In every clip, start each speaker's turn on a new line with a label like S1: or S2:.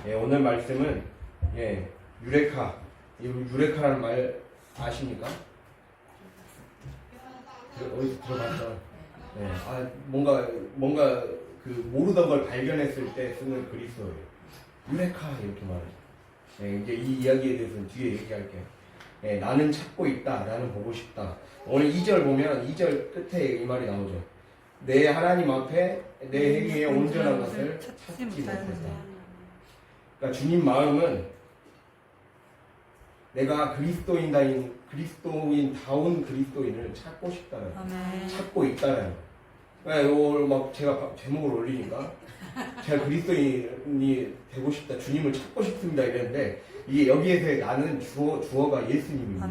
S1: 예, 오늘 말씀은 유레카. 이 유레카라는 말 아십니까? 어디서 들어봤죠? 뭔가 그 모르던 걸 발견했을 때 쓰는 그리스어예요. 유레카 이렇게 말해요. 이제 이 이야기에 대해서는 뒤에 얘기할게요. 나는 찾고 있다. 나는 보고 싶다. 오늘 2절 보면 2절 끝에 이 말이 나오죠. 내 하나님 앞에 내 행위에 온전한 것을 찾지 못했다. 그러니까 주님 마음은 내가 그리스도인다운 그리스도인을 찾고 싶다는 거예요. 찾고 있다는 거예요. 그러니까 이걸 막 제가 제목을 올리니까 제가 그리스도인이 되고 싶다, 주님을 찾고 싶습니다 이랬는데 이게 여기에서의 나는 주어가 예수님입니다.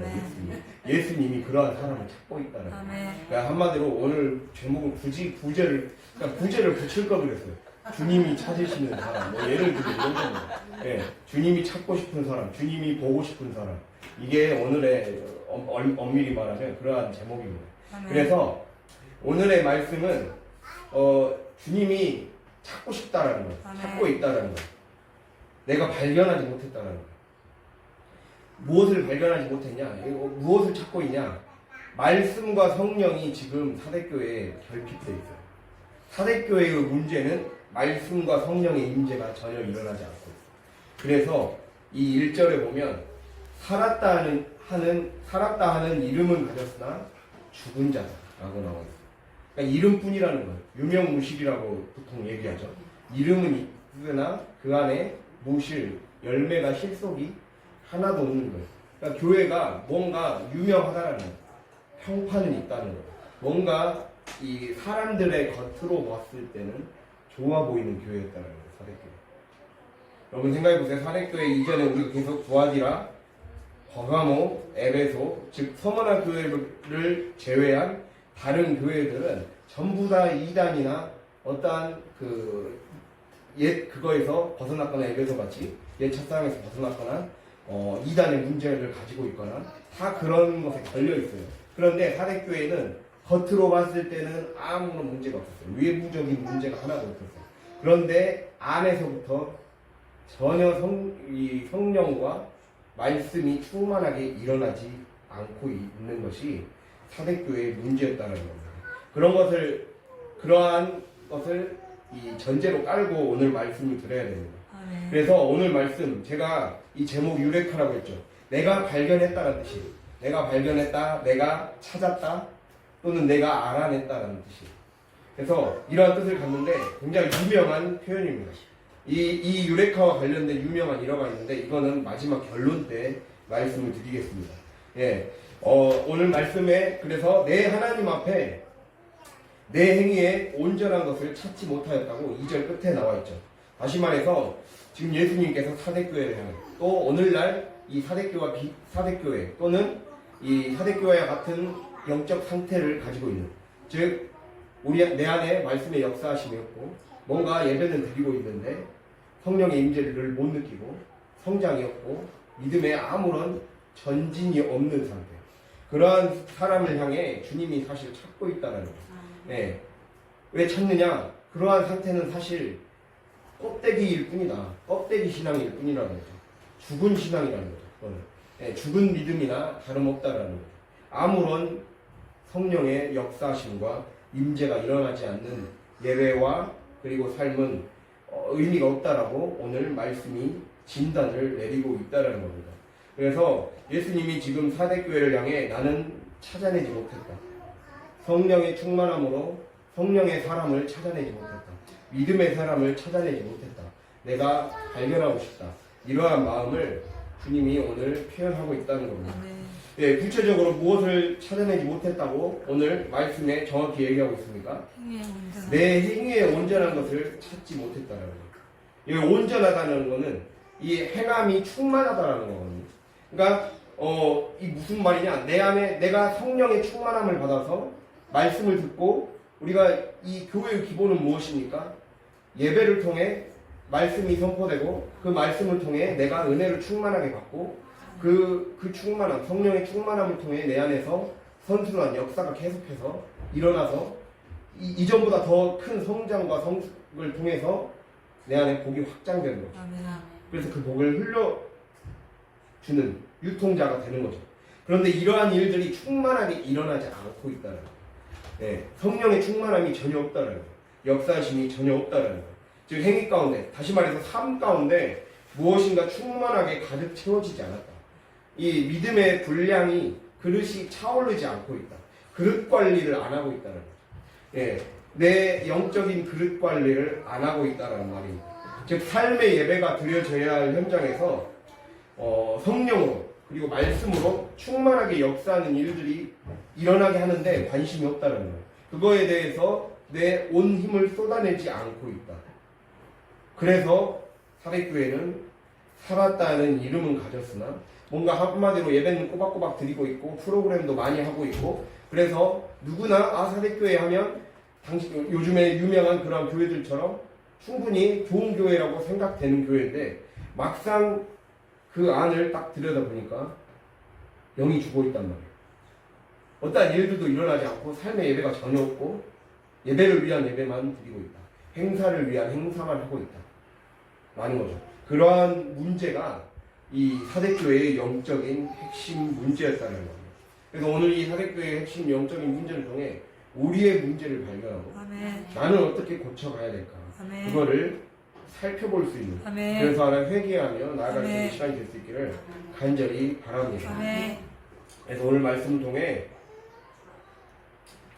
S1: 예수님이 그러한 사람을 찾고 있다는 거예요. 그러니까 한마디로 오늘 제목은 굳이 부제를 붙일 걸 그랬어요. 주님이 찾으시는 사람, 뭐 예를 들어 이런 겁니다. 주님이 찾고 싶은 사람, 주님이 보고 싶은 사람, 이게 오늘의 엄밀히 말하면 그러한 제목입니다. 그래서 오늘의 말씀은 주님이 찾고 싶다라는 거예요. 찾고 있다라는 거예요. 내가 발견하지 못했다라는 거예요. 무엇을 발견하지 못했냐? 무엇을 찾고 있냐? 말씀과 성령이 지금 사대교회에 결핍되어 있어요. 사대교회의 문제는 말씀과 성령의 임재가 전혀 일어나지 않고 있어요. 그래서 이 1절에 보면 살았다 하는 이름은 가졌으나 죽은 자라고 나와 있어요. 그러니까 이름뿐이라는 거예요. 유명무실이라고 보통 얘기하죠. 이름은 있으나 그 안에 무실, 열매가 실속이 하나도 없는 거예요. 그러니까 교회가 뭔가 유명하다는 거예요. 평판은 있다는 거예요. 뭔가 이 사람들의 겉으로 봤을 때는 좋아 보이는 교회였다는 거예요. 사대교회. 여러분 생각해보세요. 사대교회 이전에 우리가 계속 두아디라, 버가모, 에베소, 즉 서머나 교회를 제외한 다른 교회들은 전부 다 이단이나 어떠한 그거에서 벗어났거나 에베소 같이 옛 첫사랑에서 벗어났거나 이단의 문제를 가지고 있거나 다 그런 것에 걸려 있어요. 그런데 사대교회는 겉으로 봤을 때는 아무런 문제가 없었어요. 외부적인 문제가 하나도 없었어요. 그런데 안에서부터 전혀 성령과 말씀이 충만하게 일어나지 않고 있는 것이 사대교회의 문제였다는 겁니다. 그러한 것을 이 전제로 깔고 오늘 말씀을 드려야 됩니다. 그래서 오늘 말씀, 제가 이 제목 유레카라고 했죠. 내가 발견했다는 뜻이에요. 내가 발견했다, 내가 찾았다, 또는 내가 알아냈다는 뜻이에요. 그래서 이러한 뜻을 갖는데 굉장히 유명한 표현입니다. 이 유레카와 관련된 유명한 일화가 있는데 이거는 마지막 결론 때 말씀을 드리겠습니다. 오늘 말씀에 그래서 내 하나님 앞에 내 행위에 온전한 것을 찾지 못하였다고 2절 끝에 나와 있죠. 다시 말해서 지금 예수님께서 사대교회를 향해 또 오늘날 이 사대교회 또는 이 사대교회와 같은 영적 상태를 가지고 있는, 즉 내 안에 말씀의 역사하심이 없고 뭔가 예배는 드리고 있는데 성령의 임재를 못 느끼고 성장이 없고 믿음에 아무런 전진이 없는 상태, 그러한 사람을 향해 주님이 사실 찾고 있다는 거예요. 왜 찾느냐? 그러한 상태는 사실 껍데기일 뿐이다. 껍데기 신앙일 뿐이라는 거죠. 죽은 신앙이라는 거죠. 죽은 믿음이나 다름없다라는 거죠. 아무런 성령의 역사심과 임재가 일어나지 않는 예배와 그리고 삶은 의미가 없다라고 오늘 말씀이 진단을 내리고 있다라는 겁니다. 그래서 예수님이 지금 사대교회를 향해 나는 찾아내지 못했다. 성령의 충만함으로 성령의 사람을 찾아내지 못했다. 믿음의 사람을 찾아내지 못했다. 내가 발견하고 싶다. 이러한 마음을 주님이 오늘 표현하고 있다는 겁니다. 구체적으로 무엇을 찾아내지 못했다고 오늘 말씀에 정확히 얘기하고 있습니까? 내 행위에 온전한 것을 찾지 못했다는 거예요. 이 온전하다는 것은 이 행함이 충만하다는 거거든요. 그러니까 이 무슨 말이냐? 내 안에 내가 성령의 충만함을 받아서 말씀을 듣고, 우리가 이 교회의 기본은 무엇입니까? 예배를 통해 말씀이 선포되고 그 말씀을 통해 내가 은혜를 충만하게 받고 그 충만함, 성령의 충만함을 통해 내 안에서 선순환 역사가 계속해서 일어나서 이전보다 더 큰 성장과 성숙을 통해서 내 안에 복이 확장되는 거죠. 그래서 그 복을 흘려주는 유통자가 되는 거죠. 그런데 이러한 일들이 충만하게 일어나지 않고 있다는 거예요. 네, 성령의 충만함이 전혀 없다는 거예요. 역사심이 전혀 없다는 거예요. 즉 행위 가운데, 다시 말해서 삶 가운데 무엇인가 충만하게 가득 채워지지 않았다. 이 믿음의 분량이 그릇이 차오르지 않고 있다. 그릇 관리를 안 하고 있다는 거예요. 예, 내 영적인 그릇 관리를 안 하고 있다는 말입니다. 즉 삶의 예배가 드려져야 할 현장에서 성령으로 그리고 말씀으로 충만하게 역사하는 일들이 일어나게 하는데 관심이 없다는 거예요. 그거에 대해서 내 온 힘을 쏟아내지 않고 있다. 그래서 사백교회는 살았다는 이름은 가졌으나 뭔가 한마디로 예배는 꼬박꼬박 드리고 있고 프로그램도 많이 하고 있고, 그래서 누구나 사백교회 하면 당신 요즘에 유명한 그런 교회들처럼 충분히 좋은 교회라고 생각되는 교회인데, 막상 그 안을 딱 들여다보니까 영이 죽어 있단 말이에요. 어떠한 일들도 일어나지 않고 삶의 예배가 전혀 없고 예배를 위한 예배만 드리고 있다. 행사를 위한 행사만 하고 있다. 라는 거죠. 그러한 문제가 이 사대교회의 영적인 핵심 문제였다는 겁니다. 그래서 오늘 이 사대교회의 핵심 영적인 문제를 통해 우리의 문제를 발견하고 아멘. 나는 어떻게 고쳐가야 될까? 아멘. 그거를 살펴볼 수 있는, 아멘. 그래서 하나 회개하며 나아갈 수 있는 시간이 될 수 있기를 간절히 바랍니다. 아멘. 그래서 오늘 말씀을 통해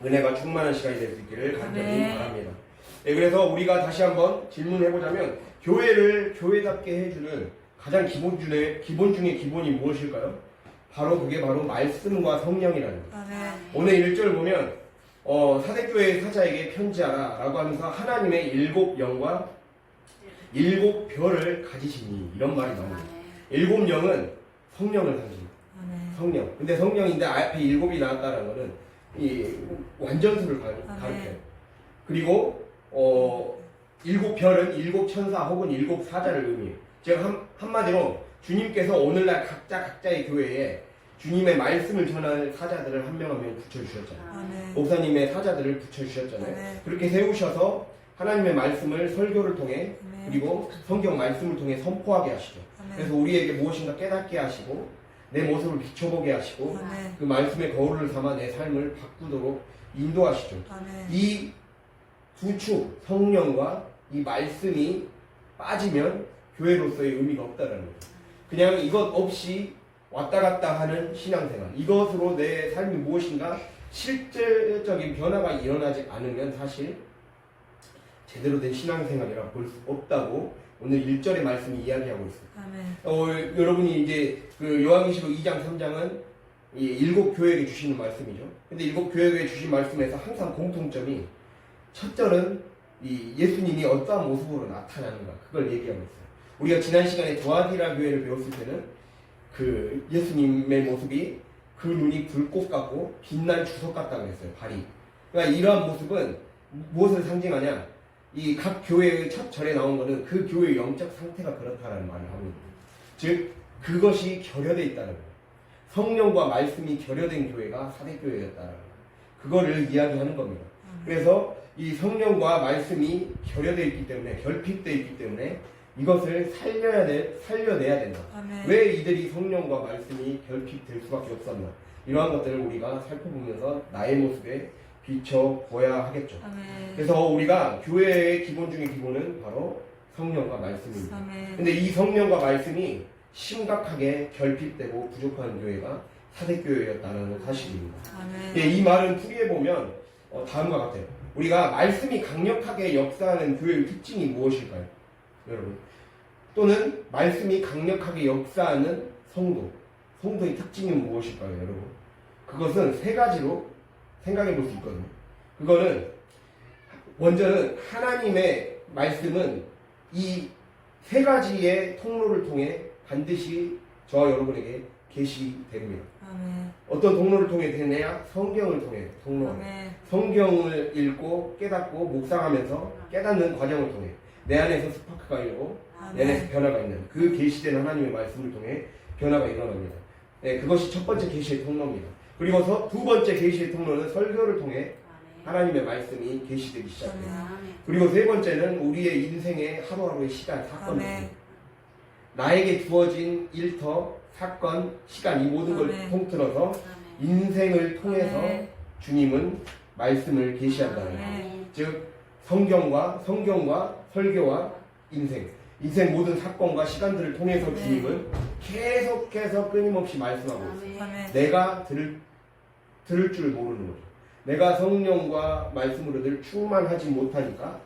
S1: 은혜가 충만한 시간이 될 수 있기를 간절히 아멘. 바랍니다. 네, 그래서 우리가 다시 한번 질문해보자면 교회를 교회답게 해주는 가장 기본 중에 기본이 무엇일까요? 그게 바로 말씀과 성령이라는 거예요. 아멘. 오늘 1절 보면 사대교회 사자에게 편지하라 라고 하면서 하나님의 7영과 7별을 가지시니 이런 말이 나옵니다. 7영은 성령을 상징합니다. 성령. 근데 성령인데 앞에 7이 나왔다는 것은 이 완전수를 가르쳐요. 그리고 7별은 7천사 혹은 7사자를 의미해요. 제가 한마디로 주님께서 오늘날 각자의 교회에 주님의 말씀을 전할 사자들을 한 명 한 명 붙여주셨잖아요. 목사님의 사자들을 붙여주셨잖아요. 그렇게 세우셔서 하나님의 말씀을 설교를 통해 그리고 성경 말씀을 통해 선포하게 하시죠. 그래서 우리에게 무엇인가 깨닫게 하시고 내 모습을 비춰보게 하시고 그 말씀의 거울을 삼아 내 삶을 바꾸도록 인도하시죠. 이 두 축, 성령과 이 말씀이 빠지면 교회로서의 의미가 없다는 거예요. 그냥 이것 없이 왔다 갔다 하는 신앙생활, 이것으로 내 삶이 무엇인가 실제적인 변화가 일어나지 않으면 사실 제대로 된 신앙생활이라고 볼 수 없다고 오늘 1절의 말씀이 이야기하고 있어요. 여러분이 이제 그 요한계시록 2장 3장은 이 7교회에게 주시는 말씀이죠. 근데 7교회에 주신 말씀에서 항상 공통점이 첫 절은 이 예수님이 어떠한 모습으로 나타나는가, 그걸 얘기하고 있어요. 우리가 지난 시간에 두아디라 교회를 배웠을 때는 그 예수님의 모습이 그 눈이 불꽃 같고 빛난 주석 같다고 했어요. 발이. 그러니까 이러한 모습은 무엇을 상징하냐? 이 각 교회의 첫 절에 나온 것은 그 교회의 영적 상태가 그렇다는 말을 하고 있습니다. 즉 그것이 결여되어 있다는 거예요. 성령과 말씀이 결여된 교회가 사대교회였다는 거예요. 그거를 이야기하는 겁니다. 그래서 이 성령과 말씀이 결여되어 있기 때문에, 결핍되어 있기 때문에 이것을 살려내야 된다. 아멘. 왜 이들이 성령과 말씀이 결핍될 수밖에 없었나? 이러한 것들을 우리가 살펴보면서 나의 모습에 비춰보아야 하겠죠. 아멘. 그래서 우리가 교회의 기본 중의 기본은 바로 성령과 말씀입니다. 아멘. 근데 이 성령과 말씀이 심각하게 결핍되고 부족한 교회가 사대교회였다는 사실입니다. 네, 이 말은 풀이해보면 다음과 같아요. 우리가 말씀이 강력하게 역사하는 교회의 특징이 무엇일까요? 여러분, 또는 말씀이 강력하게 역사하는 성도의 특징이 무엇일까요? 여러분, 그것은 세 가지로 생각해 볼 수 있거든요. 그거는 먼저는 하나님의 말씀은 이 세 가지의 통로를 통해 반드시 저와 여러분에게 계시됩니다. 아멘. 어떤 통로를 통해 되느냐? 성경을 통해 성경을 읽고 깨닫고 묵상하면서 깨닫는 과정을 통해 내 안에서 스파크가 일고 내 안에서 변화가 있는 그 계시된 하나님의 말씀을 통해 변화가 일어납니다. 네, 그것이 첫 번째 계시의 통로입니다. 그리고 두 번째 계시의 통로는 설교를 통해 하나님의 말씀이 계시되기 시작합니다. 그리고 세 번째는 우리의 인생의 하루하루의 시간, 사건입니다. 나에게 주어진 일터, 사건, 시간 이 모든 걸 통틀어서 인생을 통해서 주님은 말씀을 계시한다는 거예요. 즉 성경과 설교와 인생 모든 사건과 시간들을 통해서 주님은 계속해서 끊임없이 말씀하고 있어요. 내가 들을 줄 모르는 거죠. 내가 성령과 말씀으로 늘 충만하지 못하니까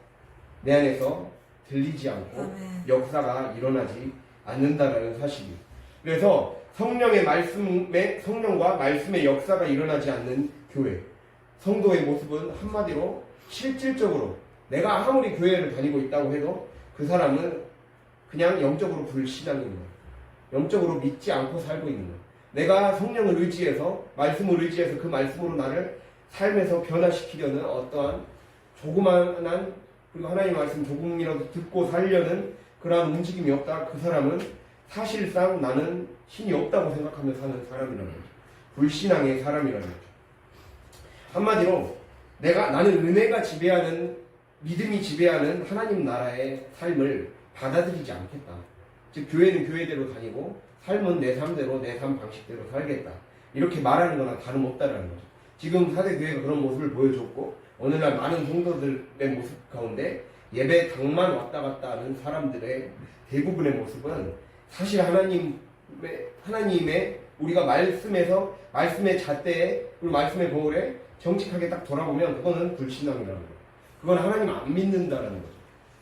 S1: 내 안에서 들리지 않고 역사가 일어나지 않는다라는 사실이에요. 그래서 성령과 말씀의 역사가 일어나지 않는 교회, 성도의 모습은 한마디로 실질적으로 내가 아무리 교회를 다니고 있다고 해도 그 사람은 그냥 영적으로 불신앙인 거예요. 영적으로 믿지 않고 살고 있는 거예요. 내가 성령을 의지해서 말씀을 의지해서 그 말씀으로 나를 삶에서 변화시키려는 어떠한 조그만한 그리고 하나님의 말씀 조금이라도 듣고 살려는 그러한 움직임이 없다. 그 사람은 사실상 나는 신이 없다고 생각하며 사는 사람이라는 거죠. 불신앙의 사람이라는 거죠. 한마디로 나는 은혜가 지배하는 믿음이 지배하는 하나님 나라의 삶을 받아들이지 않겠다. 즉 교회는 교회대로 다니고 삶은 내 삶대로 내 삶 방식대로 살겠다. 이렇게 말하는 거나 다름없다라는 거죠. 지금 사대교회가 그런 모습을 보여줬고 어느 날 많은 성도들의 모습 가운데 예배당만 왔다 갔다 하는 사람들의 대부분의 모습은 사실 하나님의 우리가 말씀의 잣대에 그리고 말씀의 거울에 정직하게 딱 돌아보면 그거는 불신앙이라는 거예요. 그건 하나님 안 믿는다라는 거죠.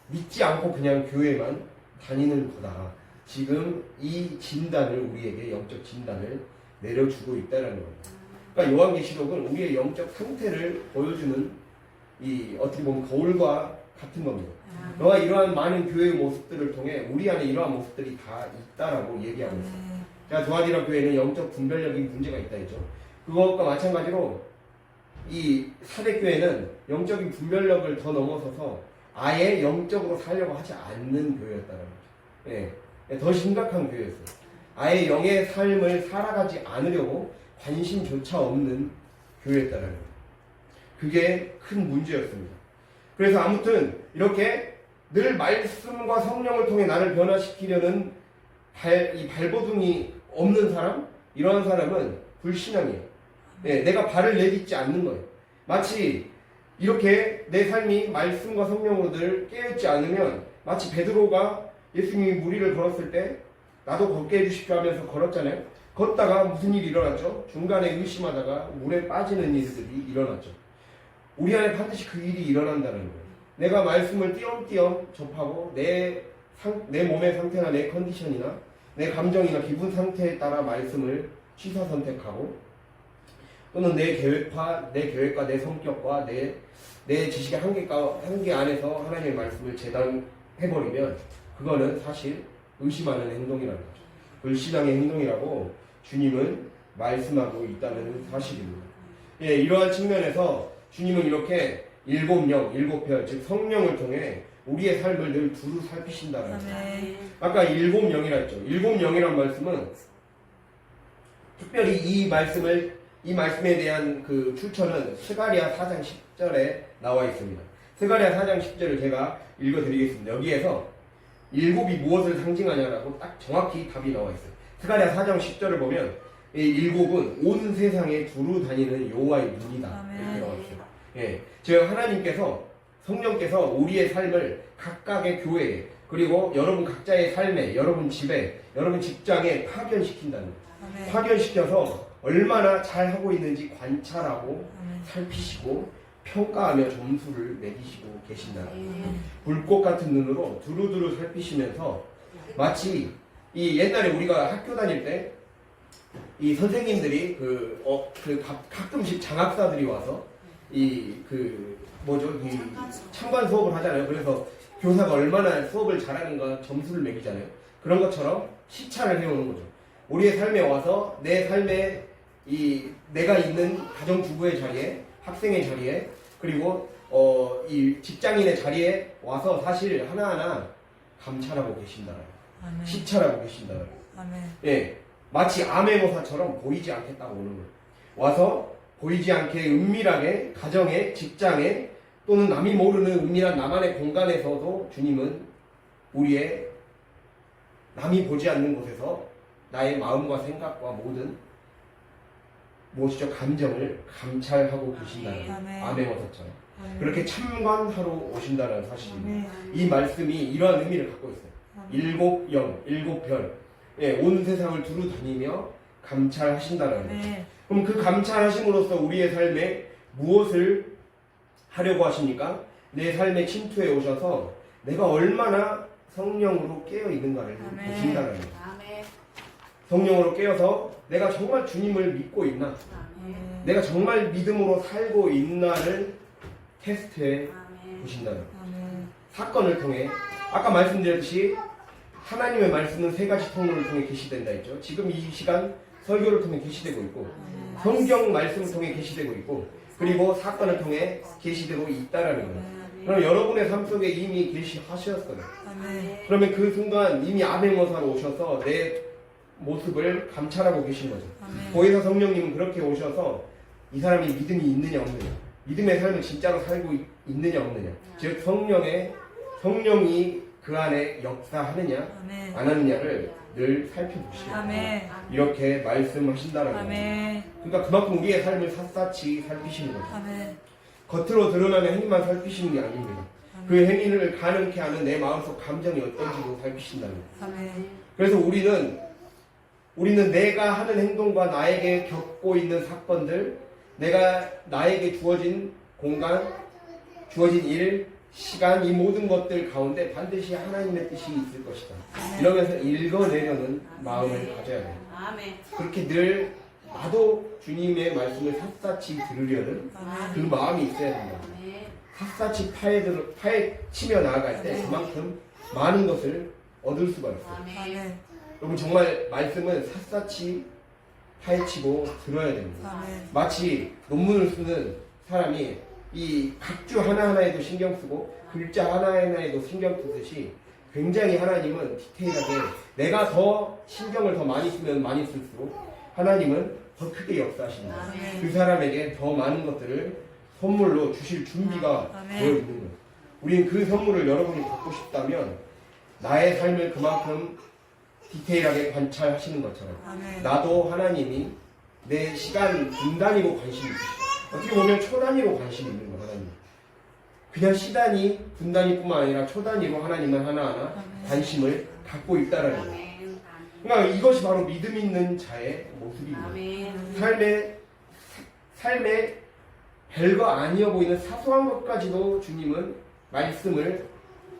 S1: 믿지 않고 그냥 교회만 다니는 거다. 지금 이 진단을 우리에게 영적 진단을 내려주고 있다라는 겁니다. 그러니까 요한계시록은 우리의 영적 상태를 보여주는 어떻게 보면 거울과 같은 겁니다. 너가 이러한 많은 교회의 모습들을 통해 우리 안에 이러한 모습들이 다 있다라고 얘기하고 있어요. 제가 도와디라 교회는 영적 분별력인 문제가 있다 했죠. 그것과 마찬가지로 이 사대교회는 영적인 분별력을 더 넘어서서 아예 영적으로 살려고 하지 않는 교회였다는 거죠. 더 심각한 교회였어요. 아예 영의 삶을 살아가지 않으려고 관심조차 없는 교회였다는 거예요. 그게 큰 문제였습니다. 그래서 아무튼 이렇게 늘 말씀과 성령을 통해 나를 변화시키려는 이 발버둥이 없는 사람, 이러한 사람은 불신앙이에요. 내가 발을 내딛지 않는 거예요. 마치 이렇게 내 삶이 말씀과 성령으로 늘 깨어있지 않으면 마치 베드로가 예수님이 무리를 걸었을 때 나도 걷게 해주십시오 하면서 걸었잖아요. 걷다가 무슨 일이 일어났죠? 중간에 의심하다가 물에 빠지는 일들이 일어났죠. 우리 안에 반드시 그 일이 일어난다는 거예요. 내가 말씀을 띄엄띄엄 접하고 내 몸의 상태나 내 컨디션이나 내 감정이나 기분 상태에 따라 말씀을 취사 선택하고 또는 내 계획과 내 성격과 내 지식의 한계 안에서 하나님의 말씀을 재단해버리면 그거는 사실 의심하는 행동이라는 거죠. 불신앙의 행동이라고 주님은 말씀하고 있다는 사실입니다. 이러한 측면에서 주님은 이렇게 일곱 별, 즉 성령을 통해 우리의 삶을 늘 두루 살피신다는 거예요. 아까 일곱 영이라 했죠. 일곱 영이란 말씀은 특별히 이 말씀에 대한 그 출처는 스가랴 4장 10절에 나와 있습니다. 스가랴 4장 10절을 제가 읽어드리겠습니다. 여기에서 일곱이 무엇을 상징하냐라고 딱 정확히 답이 나와 있어요. 스가랴 4장 10절을 보면 이 일곱은 온 세상에 두루 다니는 여호와의 눈이다. 이렇게 나와 있어요. 즉 하나님께서 성령께서 우리의 삶을 각각의 교회에 그리고 여러분 각자의 삶에 여러분 집에 여러분 직장에 파견시킨다는 거예요. 파견시켜서 얼마나 잘하고 있는지 관찰하고 살피시고 평가하며 점수를 매기시고 계신다는 거예요. 불꽃 같은 눈으로 두루두루 살피시면서 마치 이 옛날에 우리가 학교 다닐 때 이 선생님들이 가끔씩 장학사들이 와서 참관 수업을 하잖아요. 그래서 교사가 얼마나 수업을 잘하는가 점수를 매기잖아요. 그런 것처럼 시찰을 해오는 거죠. 우리의 삶에 와서 내 삶에 내가 있는 가정주부의 자리에, 학생의 자리에, 그리고 이 직장인의 자리에 와서 사실 하나하나 감찰하고 계신다. 시찰하고 계신다. 마치 암행어사처럼 보이지 않겠다고 오는 거예요. 와서 보이지 않게 은밀하게 가정에, 직장에 또는 남이 모르는 은밀한 나만의 공간에서도 주님은 남이 보지 않는 곳에서 나의 마음과 생각과 모든 무엇이죠? 감정을 감찰하고 계신다는 아멘어서처럼 그렇게 참관하러 오신다는 사실입니다. 이 말씀이 이러한 의미를 갖고 있어요. 일곱 영, 일곱 별, 예, 온 세상을 두루 다니며 감찰하신다는 거예요. 그럼 그 감찰하심으로써 우리의 삶에 무엇을 하려고 하십니까? 내 삶에 침투해 오셔서 내가 얼마나 성령으로 깨어 있는가를 보신다는 거예요. 성령으로 깨어서 내가 정말 주님을 믿고 있나? 내가 정말 믿음으로 살고 있나를 테스트해 보신다는 거예요. 사건을 통해 아까 말씀드렸듯이 하나님의 말씀은 세 가지 통로를 통해 계시된다 했죠. 지금 이 시간 설교를 통해 계시되고 있고 성경 말씀을 통해 계시되고 있고 그리고 사건을 통해 계시되고 있다라는 거예요. 그럼 여러분의 삶 속에 이미 계시하셨어요. 그러면 그 순간 이미 아멘모사로 오셔서 내 모습을 감찰하고 계신 거죠. 거기서 성령님은 그렇게 오셔서 이 사람이 믿음이 있느냐 없느냐, 믿음의 삶을 진짜로 살고 있느냐 없느냐, 즉 성령이 그 안에 역사하느냐 안 하느냐를 늘 살펴보시고 이렇게 말씀하신다는 거예요. 그러니까 그만큼 우리의 삶을 샅샅이 살피시는 거죠. 겉으로 드러나는 행위만 살피시는 게 아닙니다. 그 행위를 가능케 하는 내 마음속 감정이 어떤지도 살피신다는 거예요. 그래서 우리는 내가 하는 행동과 나에게 겪고 있는 사건들, 나에게 주어진 공간, 주어진 일, 시간, 이 모든 것들 가운데 반드시 하나님의 뜻이 있을 것이다. 이러면서 읽어내려는 마음을 가져야 돼요. 그렇게 늘 나도 주님의 말씀을 샅샅이 들으려는 그 마음이 있어야 된다. 샅샅이 파헤치며 나아갈 때 그만큼 많은 것을 얻을 수가 있어요. 여러분 정말 말씀은 샅샅이 파헤치고 들어야 됩니다. 마치 논문을 쓰는 사람이 이 각주 하나하나에도 신경 쓰고 글자 하나하나에도 신경 쓰듯이 굉장히 하나님은 디테일하게 내가 더 신경을 더 많이 쓰면 많이 쓸수록 하나님은 더 크게 역사하십니다. 그 사람에게 더 많은 것들을 선물로 주실 준비가 되어 있는 거예요. 우리는 그 선물을 여러분이 받고 싶다면 나의 삶을 그만큼 디테일하게 관찰하시는 것처럼 나도 하나님이 내 시간 분단위로 관심이 있으시고 어떻게 보면 초단위로 관심이 있는 거예요. 하나님 그냥 시단위 분단위뿐만 아니라 초단위로 하나님은 하나하나 관심을 갖고 있다라는 거예요. 그러니까 이것이 바로 믿음 있는 자의 모습입니다. 삶에 별거 아니어 보이는 사소한 것까지도 주님은 말씀을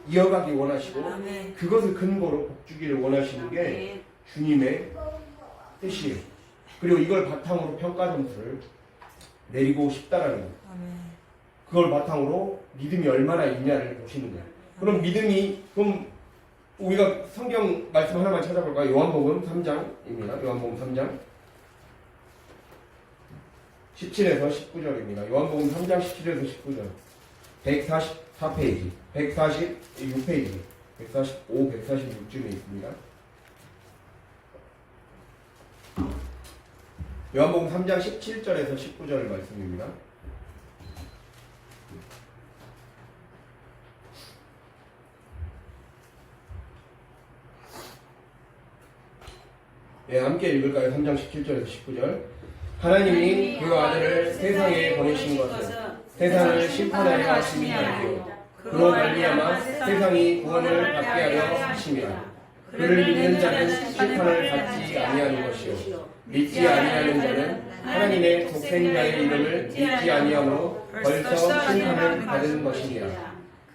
S1: 이어가기 원하시고 그것을 근거로 복주기를 원하시는 게 주님의 뜻이에요. 그리고 이걸 바탕으로 평가 점수를 내리고 싶다라는 거예요. 그걸 바탕으로 믿음이 얼마나 있냐를 보시는 거예요. 그럼 그럼 우리가 성경 말씀 하나만 찾아볼까요? 요한복음 3장입니다. 요한복음 3장 17에서 19절입니다. 요한복음 3장 17에서 19절 144페이지 146페이지 145, 146쯤에 있습니다. 요한복음 3장 17절에서 19절 말씀입니다. 네, 함께 읽을까요? 3장 17절에서 19절. 하나님이 그 아들을 세상에 보내신 것은 세상을 심판하려 하심이 아니요 그로 말미암아 세상이 구원을 받게 하려 하심이라. 그를 믿는 자는 심판을 받지 아니하는 것이요 믿지 아니하는 자는 하나님의 독생자의 이름을 믿지 아니함으로 벌써 심판을 받은 것이니라.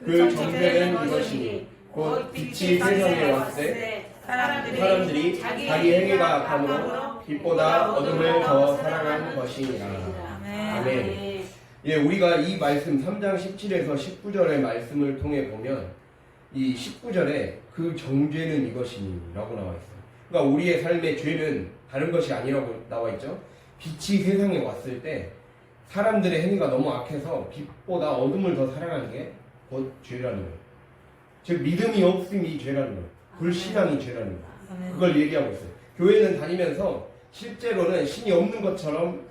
S1: 그 정죄는 이것이니 곧 빛이 세상에 왔을 때 사람들이 자기 행위가 악함으로 빛보다 어둠을 더 사랑한 것이니라. 아멘. 예, 우리가 이 말씀 3장 17에서 19절의 말씀을 통해 보면 이 19절에 그 정죄는 이것이니 라고 나와 있어요. 그러니까 우리의 삶의 죄는 다른 것이 아니라고 나와 있죠. 빛이 세상에 왔을 때 사람들의 행위가 너무 악해서 빛보다 어둠을 더 사랑하는 게 곧 죄라는 거예요. 즉 믿음이 없음이 죄라는 거예요. 불신앙이 죄라는 거예요. 그걸 얘기하고 있어요. 교회는 다니면서 실제로는 신이 없는 것처럼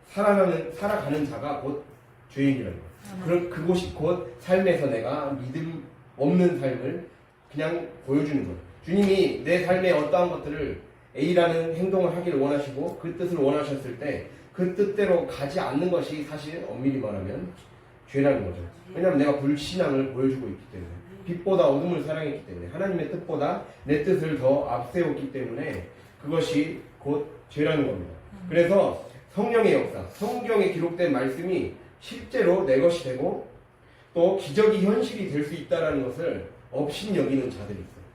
S1: 살아가는 자가 곧 죄인이라는 거예요. 그럼 그곳이 곧 삶에서 내가 믿음 없는 삶을 그냥 보여주는 거예요. 주님이 내 삶에 어떠한 것들을 A라는 행동을 하기를 원하시고 그 뜻을 원하셨을 때 그 뜻대로 가지 않는 것이 사실 엄밀히 말하면 죄라는 거죠. 왜냐하면 내가 불신앙을 보여주고 있기 때문에, 빛보다 어둠을 사랑했기 때문에, 하나님의 뜻보다 내 뜻을 더 앞세웠기 때문에 그것이 곧 죄라는 겁니다. 그래서 성령의 역사, 성경에 기록된 말씀이 실제로 내 것이 되고 또 기적이 현실이 될 수 있다는 것을 업신여기는 자들이 있어요.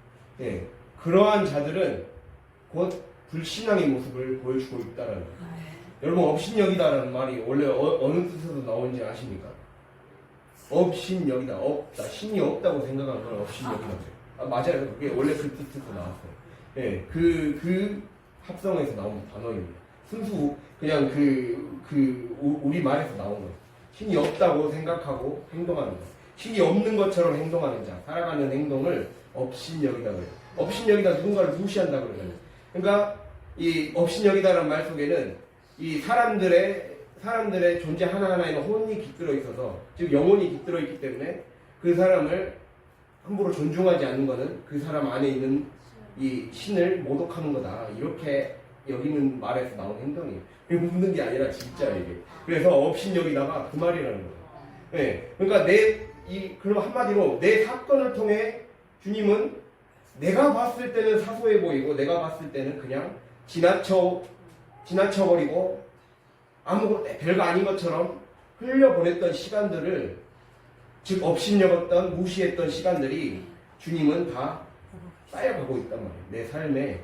S1: 예, 그러한 자들은 곧 불신앙의 모습을 보여주고 있다는 거예요. 여러분, 업신여기다라는 말이 원래 어느 뜻에서 나오는지 아십니까? 업신여기다, 없다, 신이 없다고 생각하는 걸 업신여기다. 맞아요. 그게 원래 그 뜻에서 나왔어요. 예, 그 합성에서 나온 단어입니다. 순수 그냥 우리 말에서 나온 거예요. 신이 없다고 생각하고 행동하는 거. 신이 없는 것처럼 행동하는 자, 살아가는 행동을 업신여기다 그래요. 업신여기다, 누군가를 무시한다 그러잖아요. 그러니까 이 업신여기다라는 말 속에는 이 사람들의 존재 하나하나에는 혼이 깃들어 있어서, 즉 영혼이 깃들어 있기 때문에 그 사람을 함부로 존중하지 않는 것은 그 사람 안에 있는 이 신을 모독하는 거다, 이렇게 여기는 말에서 나온 행동이에요. 묻는 게 아니라 진짜 이게. 그래서 업신여기다가 그 말이라는 거예요. 네. 그러니까 그럼 한마디로 내 사건을 통해 주님은 내가 봤을 때는 사소해 보이고 내가 봤을 때는 그냥 지나쳐버리고 아무것도 별거 아닌 것처럼 흘려보냈던 시간들을, 즉 업신여겼던 무시했던 시간들이 주님은 다 쌓여가고 있단 말이에요. 내 삶에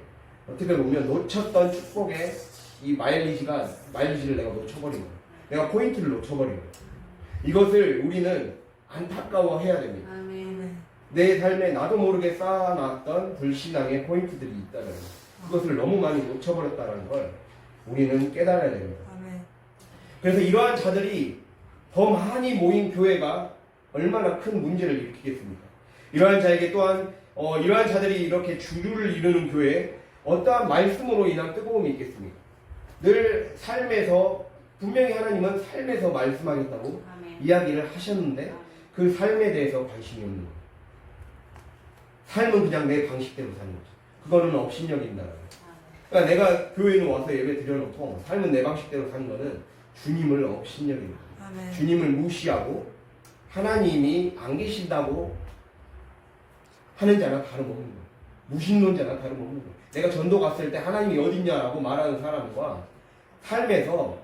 S1: 어떻게 보면 놓쳤던 축복의 이 마일리지를 내가 놓쳐버린 거예요. 내가 포인트를 놓쳐버린 거예요. 이것을 우리는 안타까워해야 됩니다.
S2: 아멘.
S1: 내 삶에 나도 모르게 쌓아놨던 불신앙의 포인트들이 있다는 거예요. 그것을 너무 많이 놓쳐버렸다는 걸 우리는 깨달아야 됩니다.
S2: 아멘.
S1: 그래서 이러한 자들이 더 많이 모인 교회가 얼마나 큰 문제를 일으키겠습니까? 이러한 자에게 또한 이러한 자들이 이렇게 주류를 이루는 교회에 어떠한 말씀으로 인한 뜨거움이 있겠습니까? 늘 삶에서, 분명히 하나님은 삶에서 말씀하겠다고
S2: 아멘.
S1: 이야기를 하셨는데 그 삶에 대해서 관심이 없는 거예요. 삶은 그냥 내 방식대로 사는 거죠. 그거는 업신여긴다는 거예요. 그러니까 내가 교회에 와서 예배 드려놓고 삶은 내 방식대로 사는 거는 주님을 업신여기는 거예요.
S2: 아멘.
S1: 주님을 무시하고 하나님이 안 계신다고 하는 자나 다름없는 거예요. 무신론자나 다름없는 거예요. 내가 전도 갔을 때 하나님이 어딨냐라고 말하는 사람과 삶에서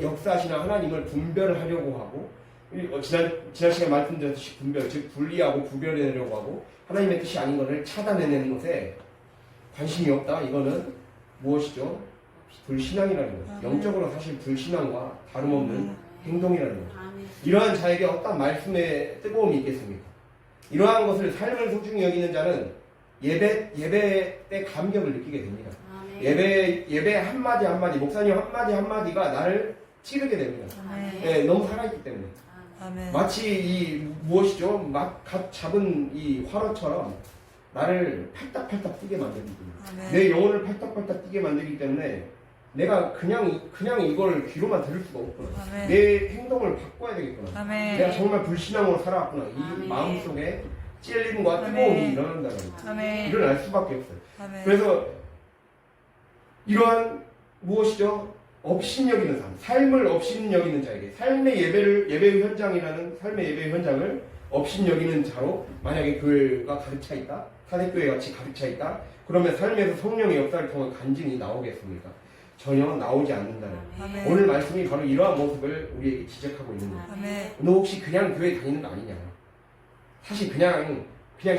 S1: 역사하시는 하나님을 분별을 하려고 하고, 지난 시간에 말씀드렸듯이 분별, 즉 분리하고 구별해내려고 하고 하나님의 뜻이 아닌 것을 차단해내는 것에 관심이 없다. 이거는 무엇이죠? 불신앙이라는 거죠. 영적으로 사실 불신앙과 다름없는 행동이라는 거죠. 이러한 자에게 어떤 말씀의 뜨거움이 있겠습니까? 이러한 것을 삶을 소중히 여기는 자는 예배 때 감격을 느끼게 됩니다. 예배 한마디 한마디, 목사님 한마디 한마디가 나를 찌르게 됩니다. 네, 너무 살아있기 때문에. 마치 무엇이죠? 막 갓 잡은 이 화로처럼 나를 팔딱팔딱 뛰게 만들기 때문에. 내 영혼을 팔딱팔딱 뛰게 만들기 때문에 내가 그냥 이걸 귀로만 들을 수가 없구나. 내 행동을 바꿔야 되겠구나. 내가 정말 불신앙으로 살아왔구나. 이 마음속에 찔림과 뜨거움이 일어난다는 거예요. 일어날 수밖에 없어요. 그래서 이러한 무엇이죠? 업신여기는 삶을 업신여기는 자에게 삶의 예배의 현장이라는 삶의 예배의 현장을 업신여기는 자로 만약에 교회가 가득 차 있다, 사대교회 같이 가득 차 있다, 그러면 삶에서 성령의 역사를 통한 간증이 나오겠습니까? 전혀 나오지 않는다는 거예요. 오늘 말씀이 바로 이러한 모습을 우리에게 지적하고 있는 거예요. 너 혹시 그냥 교회 다니는 거 아니냐? 사실 그냥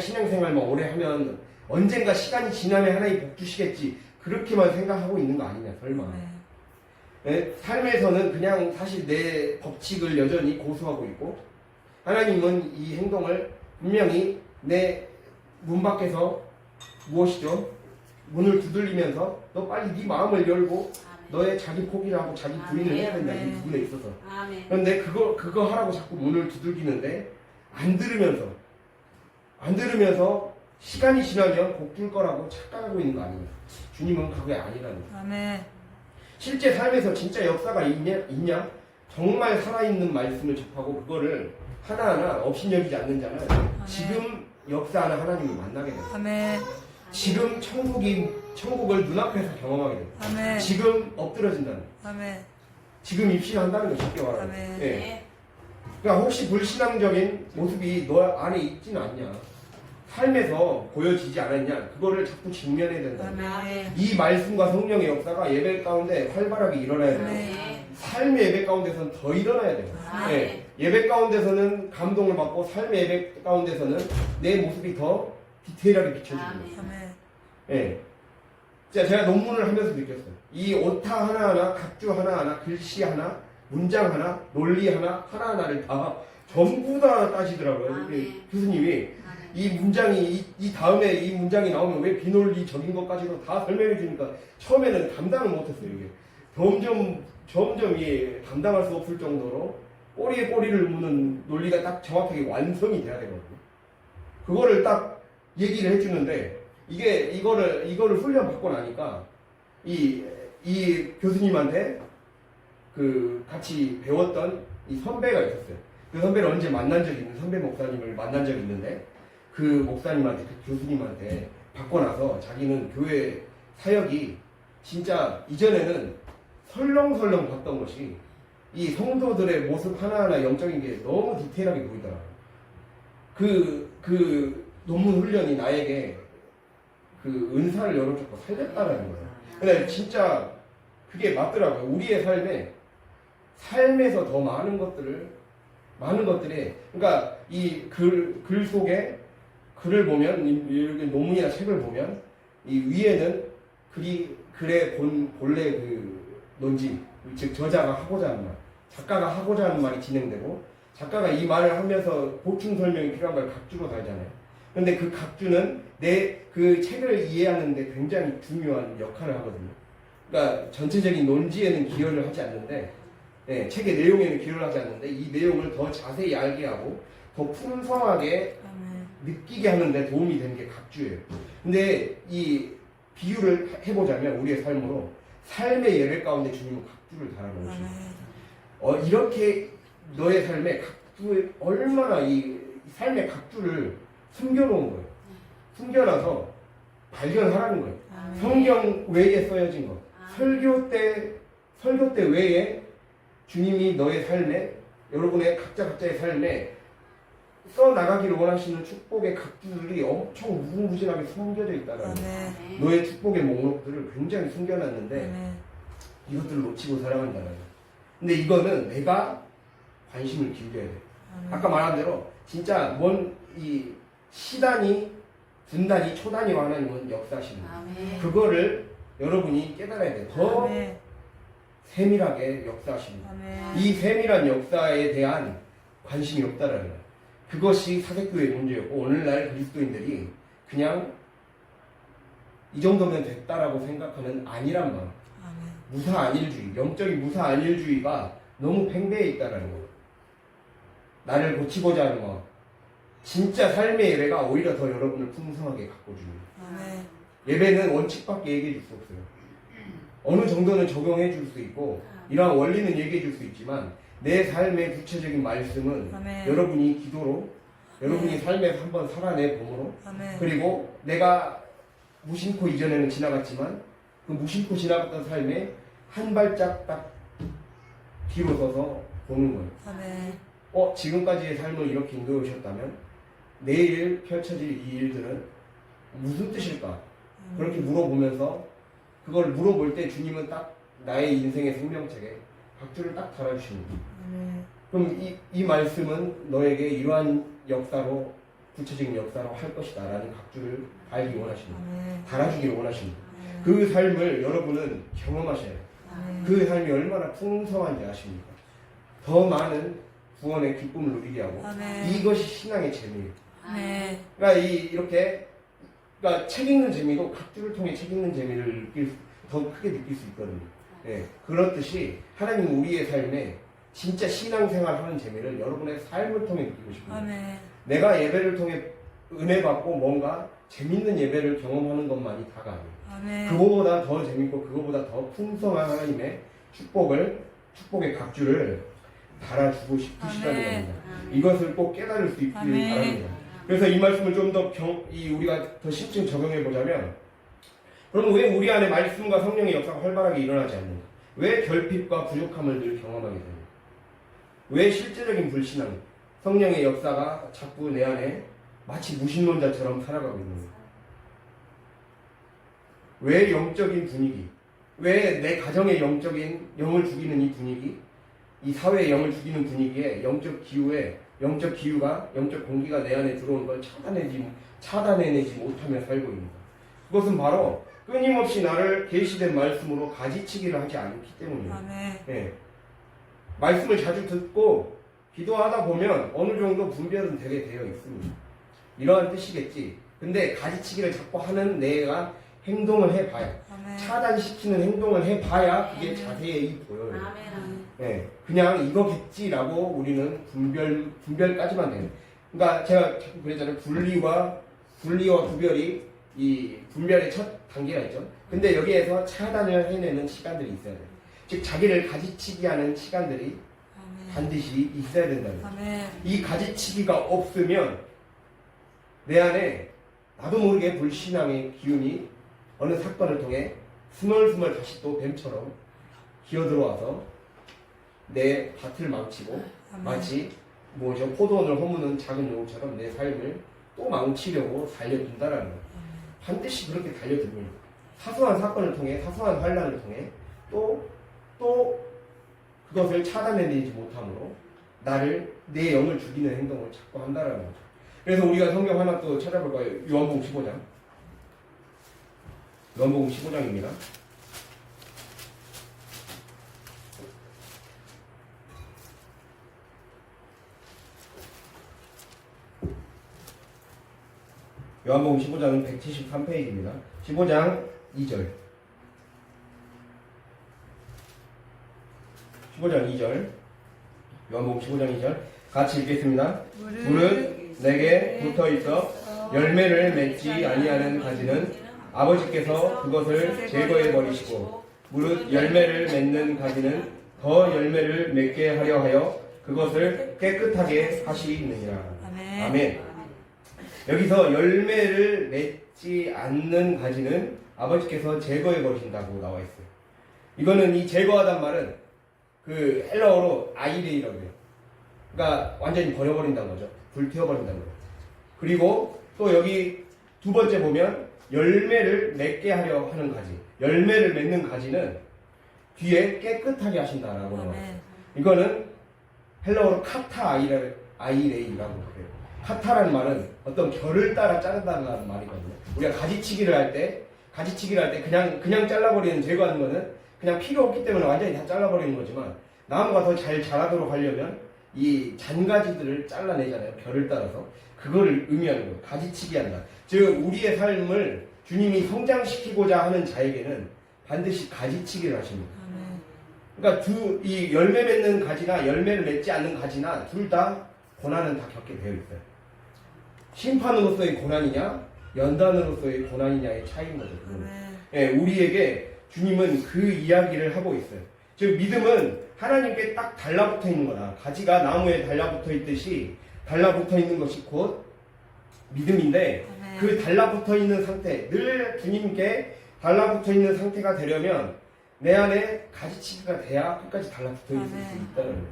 S1: 신앙생활만 오래 하면 언젠가 시간이 지나면 하나님 복 주시겠지, 그렇게만 생각하고 있는 거 아니냐, 설마. 네? 삶에서는 그냥 사실 내 법칙을 여전히 고수하고 있고, 하나님은 이 행동을 분명히 내 문 밖에서 무엇이죠? 문을 두들리면서 너 빨리 네 마음을 열고 너의 자기 포기를 하고 자기 부인을 해야 된다, 이 부분에 있어서. 그런데 그거 하라고 자꾸 문을 두들기는데 안 들으면서 시간이 지나면 복 줄 거라고 착각하고 있는 거 아니냐. 주님은 그게 아니라는 거예요. 실제 삶에서 진짜 역사가 있냐? 정말 살아있는 말씀을 접하고 그거를 하나하나 업신여기지 않는 자는 지금 역사하는 하나님을 만나게 돼요.
S2: 아멘.
S1: 지금 천국을 눈앞에서 경험하게 돼요.
S2: 아멘.
S1: 지금 엎드러진다는 거예요.
S2: 아멘.
S1: 지금 입신한다는 거 쉽게 말하면.
S2: 아멘.
S1: 예. 그러니까 혹시 불신앙적인 모습이 너 안에 있지는 않냐, 삶에서 보여지지 않았냐, 그거를 자꾸 직면해야 된다.
S2: 아멘.
S1: 이 말씀과 성령의 역사가 예배 가운데 활발하게 일어나야 돼요.
S2: 아멘.
S1: 삶의 예배 가운데서는 더 일어나야 돼요. 예. 예배 가운데서는 감동을 받고 삶의 예배 가운데서는 내 모습이 더 디테일하게 비춰지는 거예요.
S2: 아멘.
S1: 예. 제가 논문을 하면서 느꼈어요. 이 오타 하나하나, 각주 하나하나, 글씨 하나, 문장 하나, 논리 하나하나를 다 전부 다 따지더라고요. 교수님이 이 문장이 이 다음에 이 문장이 나오면 왜 비논리적인 것까지도 다 설명해 주니까 처음에는 감당을 못했어요. 이게 점점 감당할 수 없을 정도로 꼬리에 꼬리를 무는 논리가 딱 정확하게 완성이 돼야 되거든요. 그거를 딱 얘기를 해주는데 이거를 훈련 받고 나니까 이 교수님한테 그 같이 배웠던 이 선배가 있었어요. 그 선배를 언제 만난 적이 있는 선배 목사님을 만난 적이 있는데 그 목사님한테 그 교수님한테 받고 나서 자기는 교회 사역이 진짜 이전에는 설렁설렁 봤던 것이 이 성도들의 모습 하나하나 영적인 게 너무 디테일하게 보이더라고요. 그 논문 훈련이 나에게 그 은사를 열어줬고 살렸다라는 거예요. 근데 진짜 그게 맞더라고요. 우리의 삶에서 더 많은 것들에 그러니까 이 글 속에 글을 보면 이렇게 논문이나 책을 보면 이 위에는 글의 본래 그 논지, 즉 저자가 하고자 하는 말, 작가가 하고자 하는 말이 진행되고 작가가 이 말을 하면서 보충 설명이 필요한 걸 각주로 달잖아요. 근데 그 각주는 내 그 책을 이해하는 데 굉장히 중요한 역할을 하거든요. 그러니까 전체적인 논지에는 기여를 하지 않는데 네, 책의 내용에는 기여를 하지 않는데 이 내용을 더 자세히 알게 하고 더 풍성하게 느끼게 하는데 도움이 되는 게 각주예요. 근데 이 비유를 해보자면 우리의 삶으로 삶의 예배 가운데 주님은 각주를 달아놓으십니다. 이렇게 너의 삶에 각주에 얼마나 이 삶의 각주를 숨겨놓은 거예요. 숨겨놔서 발견하라는 거예요. 성경 외에 써여진 것, 설교 때 외에 주님이 너의 삶에, 여러분의 각자의 삶에 써나가기를 원하시는 축복의 각주들이 엄청 무궁무진하게 숨겨져 있다는 거예요. 너의 축복의 목록들을 굉장히 숨겨놨는데 이것들을 놓치고 살아간다는 거예요. 근데 이거는 내가 관심을 기울여야 돼요. 아까 말한 대로 진짜 이 시단위, 분단위, 초단위와 하나님은 역사하시는 거예요. 그거를 여러분이 깨달아야 돼요. 더 세밀하게 역사하십니다. 이 세밀한 역사에 대한 관심이 없다라는 거예요. 그것이 사대교회의 문제였고 오늘날 그리스도인들이 그냥 이 정도면 됐다라고 생각하는 안일한 마음, 무사안일주의, 영적인 무사안일주의가 너무 팽배해 있다라는 거예요. 나를 고치고자 하는 마음, 진짜 삶의 예배가 오히려 더 여러분을 풍성하게 가꿔줍니다. 예배는 원칙밖에 얘기해 줄 수 없어요. 어느 정도는 적용해 줄 수 있고 이러한 원리는 얘기해 줄 수 있지만 내 삶의 구체적인 말씀은 여러분이 기도로 여러분이 삶에서 한번 살아내 봄으로 그리고 내가 무심코 이전에는 지나갔지만 그 무심코 지나갔던 삶에 한 발짝 딱 뒤로 서서 보는 거예요. 지금까지의 삶을 이렇게 인도해 오셨다면 내일 펼쳐질 이 일들은 무슨 뜻일까? 그렇게 물어보면서 그걸 물어볼 때 주님은 딱 나의 인생의 생명책에 각주를 딱 달아주십니다. 그럼 이 말씀은 너에게 이러한 역사로 구체적인 역사로 할 것이다 라는 각주를 달기 원하십니다. 달아주기를 원하십니다. 그 삶을 여러분은 경험하셔야 해요. 그 삶이 얼마나 풍성한지 아십니까? 더 많은 구원의 기쁨을 누리게 하고 이것이 신앙의 재미예요. 그러니까 책 읽는 재미도 각주를 통해 책 읽는 재미를 더 크게 느낄 수 있거든요. 그렇듯이 하나님은 우리의 삶에 진짜 신앙생활 하는 재미를 여러분의 삶을 통해 느끼고 싶어요. 내가 예배를 통해 은혜 받고 뭔가 재밌는 예배를 경험하는 것만이 다가 아니에요. 그거보다 더 재밌고 그거보다 더 풍성한 하나님의 축복의 각주를 달아주고 싶으시다는 겁니다. 이것을 꼭 깨달을 수 있기를 바랍니다. 그래서 이 말씀을 좀 더 우리가 더 심층 적용해 보자면, 그럼 왜 우리 안에 말씀과 성령의 역사가 활발하게 일어나지 않는가? 왜 결핍과 부족함을 늘 경험하게 되는가? 왜 실제적인 불신앙, 성령의 역사가 자꾸 내 안에 마치 무신론자처럼 살아가고 있는가? 왜 영적인 분위기, 왜 내 가정의 영적인 영을 죽이는 이 분위기, 이 사회의 영을 죽이는 분위기에 영적 기후가 영적 공기가 내 안에 들어오는 걸 차단해내지 못하며 살고 있는 것. 그것은 바로 끊임없이 나를 계시된 말씀으로 가지치기를 하지 않기 때문입니다. 네. 말씀을 자주 듣고 기도하다 보면 어느 정도 분별은 되게 되어 있습니다. 이러한 뜻이겠지. 근데 가지치기를 자꾸 하는 내가 행동을 해봐야, 차단시키는 행동을 해봐야 그게 자세히 보여요. 네, 그냥 이거겠지라고 우리는 분별까지만 되는. 그러니까 제가 자꾸 그랬잖아요. 분리와 구별이 이 분별의 첫 단계가 있죠. 근데 여기에서 차단을 해내는 시간들이 있어야 돼요. 즉 자기를 가지치기하는 시간들이 반드시 있어야 된다는 거예요. 이 가지치기가 없으면 내 안에 나도 모르게 불신앙의 기운이 어느 사건을 통해 스멀스멀 다시 또 뱀처럼 기어들어와서 내 밭을 망치고 마치 포도원을 허무는 작은 여우처럼 내 삶을 또 망치려고 달려든다라는 거예요. 반드시 그렇게 달려듭니다. 사소한 사건을 통해, 사소한 환란을 통해 또 그것을 차단해내지 못함으로 내 영을 죽이는 행동을 자꾸 한다라는 거죠. 그래서 우리가 성경 하나 또 찾아볼까요? 요한복음 15장. 요한복음 15장입니다. 요한복음 15장은 173페이지입니다. 15장 2절. 15장 2절. 요한복음 15장 2절. 같이 읽겠습니다. 무릇 내게 붙어 있어 열매를 맺지 아니하는 가지는 아버지께서 그것을 제거해 버리시고, 무릇 열매를 맺는 가지는 더 열매를 맺게 하려 하여 그것을 깨끗하게 하시느니라. 아멘. 여기서 열매를 맺지 않는 가지는 아버지께서 제거해 버리신다고 나와 있어요. 이거는 이 제거하단 말은 그 헬라어로 아이레이라고 해요. 그러니까 완전히 버려버린다는 거죠. 불태워버린다는 거죠. 그리고 또 여기 두 번째 보면 열매를 맺게 하려 하는 가지, 열매를 맺는 가지는 뒤에 깨끗하게 하신다라고 나와 있어요. 이거는 헬라어로 카타 아이레이라고 해요. 카타라는 말은 어떤 결을 따라 자른다는 말이거든요. 우리가 가지치기를 할 때 그냥 잘라버리는, 제거하는 거는 그냥 필요 없기 때문에 완전히 다 잘라버리는 거지만, 나무가 더 잘 자라도록 하려면 이 잔가지들을 잘라내잖아요. 결을 따라서. 그거를 의미하는 거예요. 가지치기 한다. 즉 우리의 삶을 주님이 성장시키고자 하는 자에게는 반드시 가지치기를 하십니다. 그러니까 이 열매 맺는 가지나 열매를 맺지 않는 가지나 둘 다 고난은 다 겪게 되어 있어요. 심판으로서의 고난이냐 연단으로서의 고난이냐의 차이인 거죠. 예, 우리에게 주님은 그 이야기를 하고 있어요. 즉 믿음은 하나님께 딱 달라붙어 있는 거다. 가지가 나무에 달라붙어 있듯이 달라붙어 있는 것이 곧 믿음인데, 그 달라붙어 있는 상태, 늘 주님께 달라붙어 있는 상태가 되려면 내 안에 가지치기가 돼야 끝까지 달라붙어 있을 수 있다는 거예요.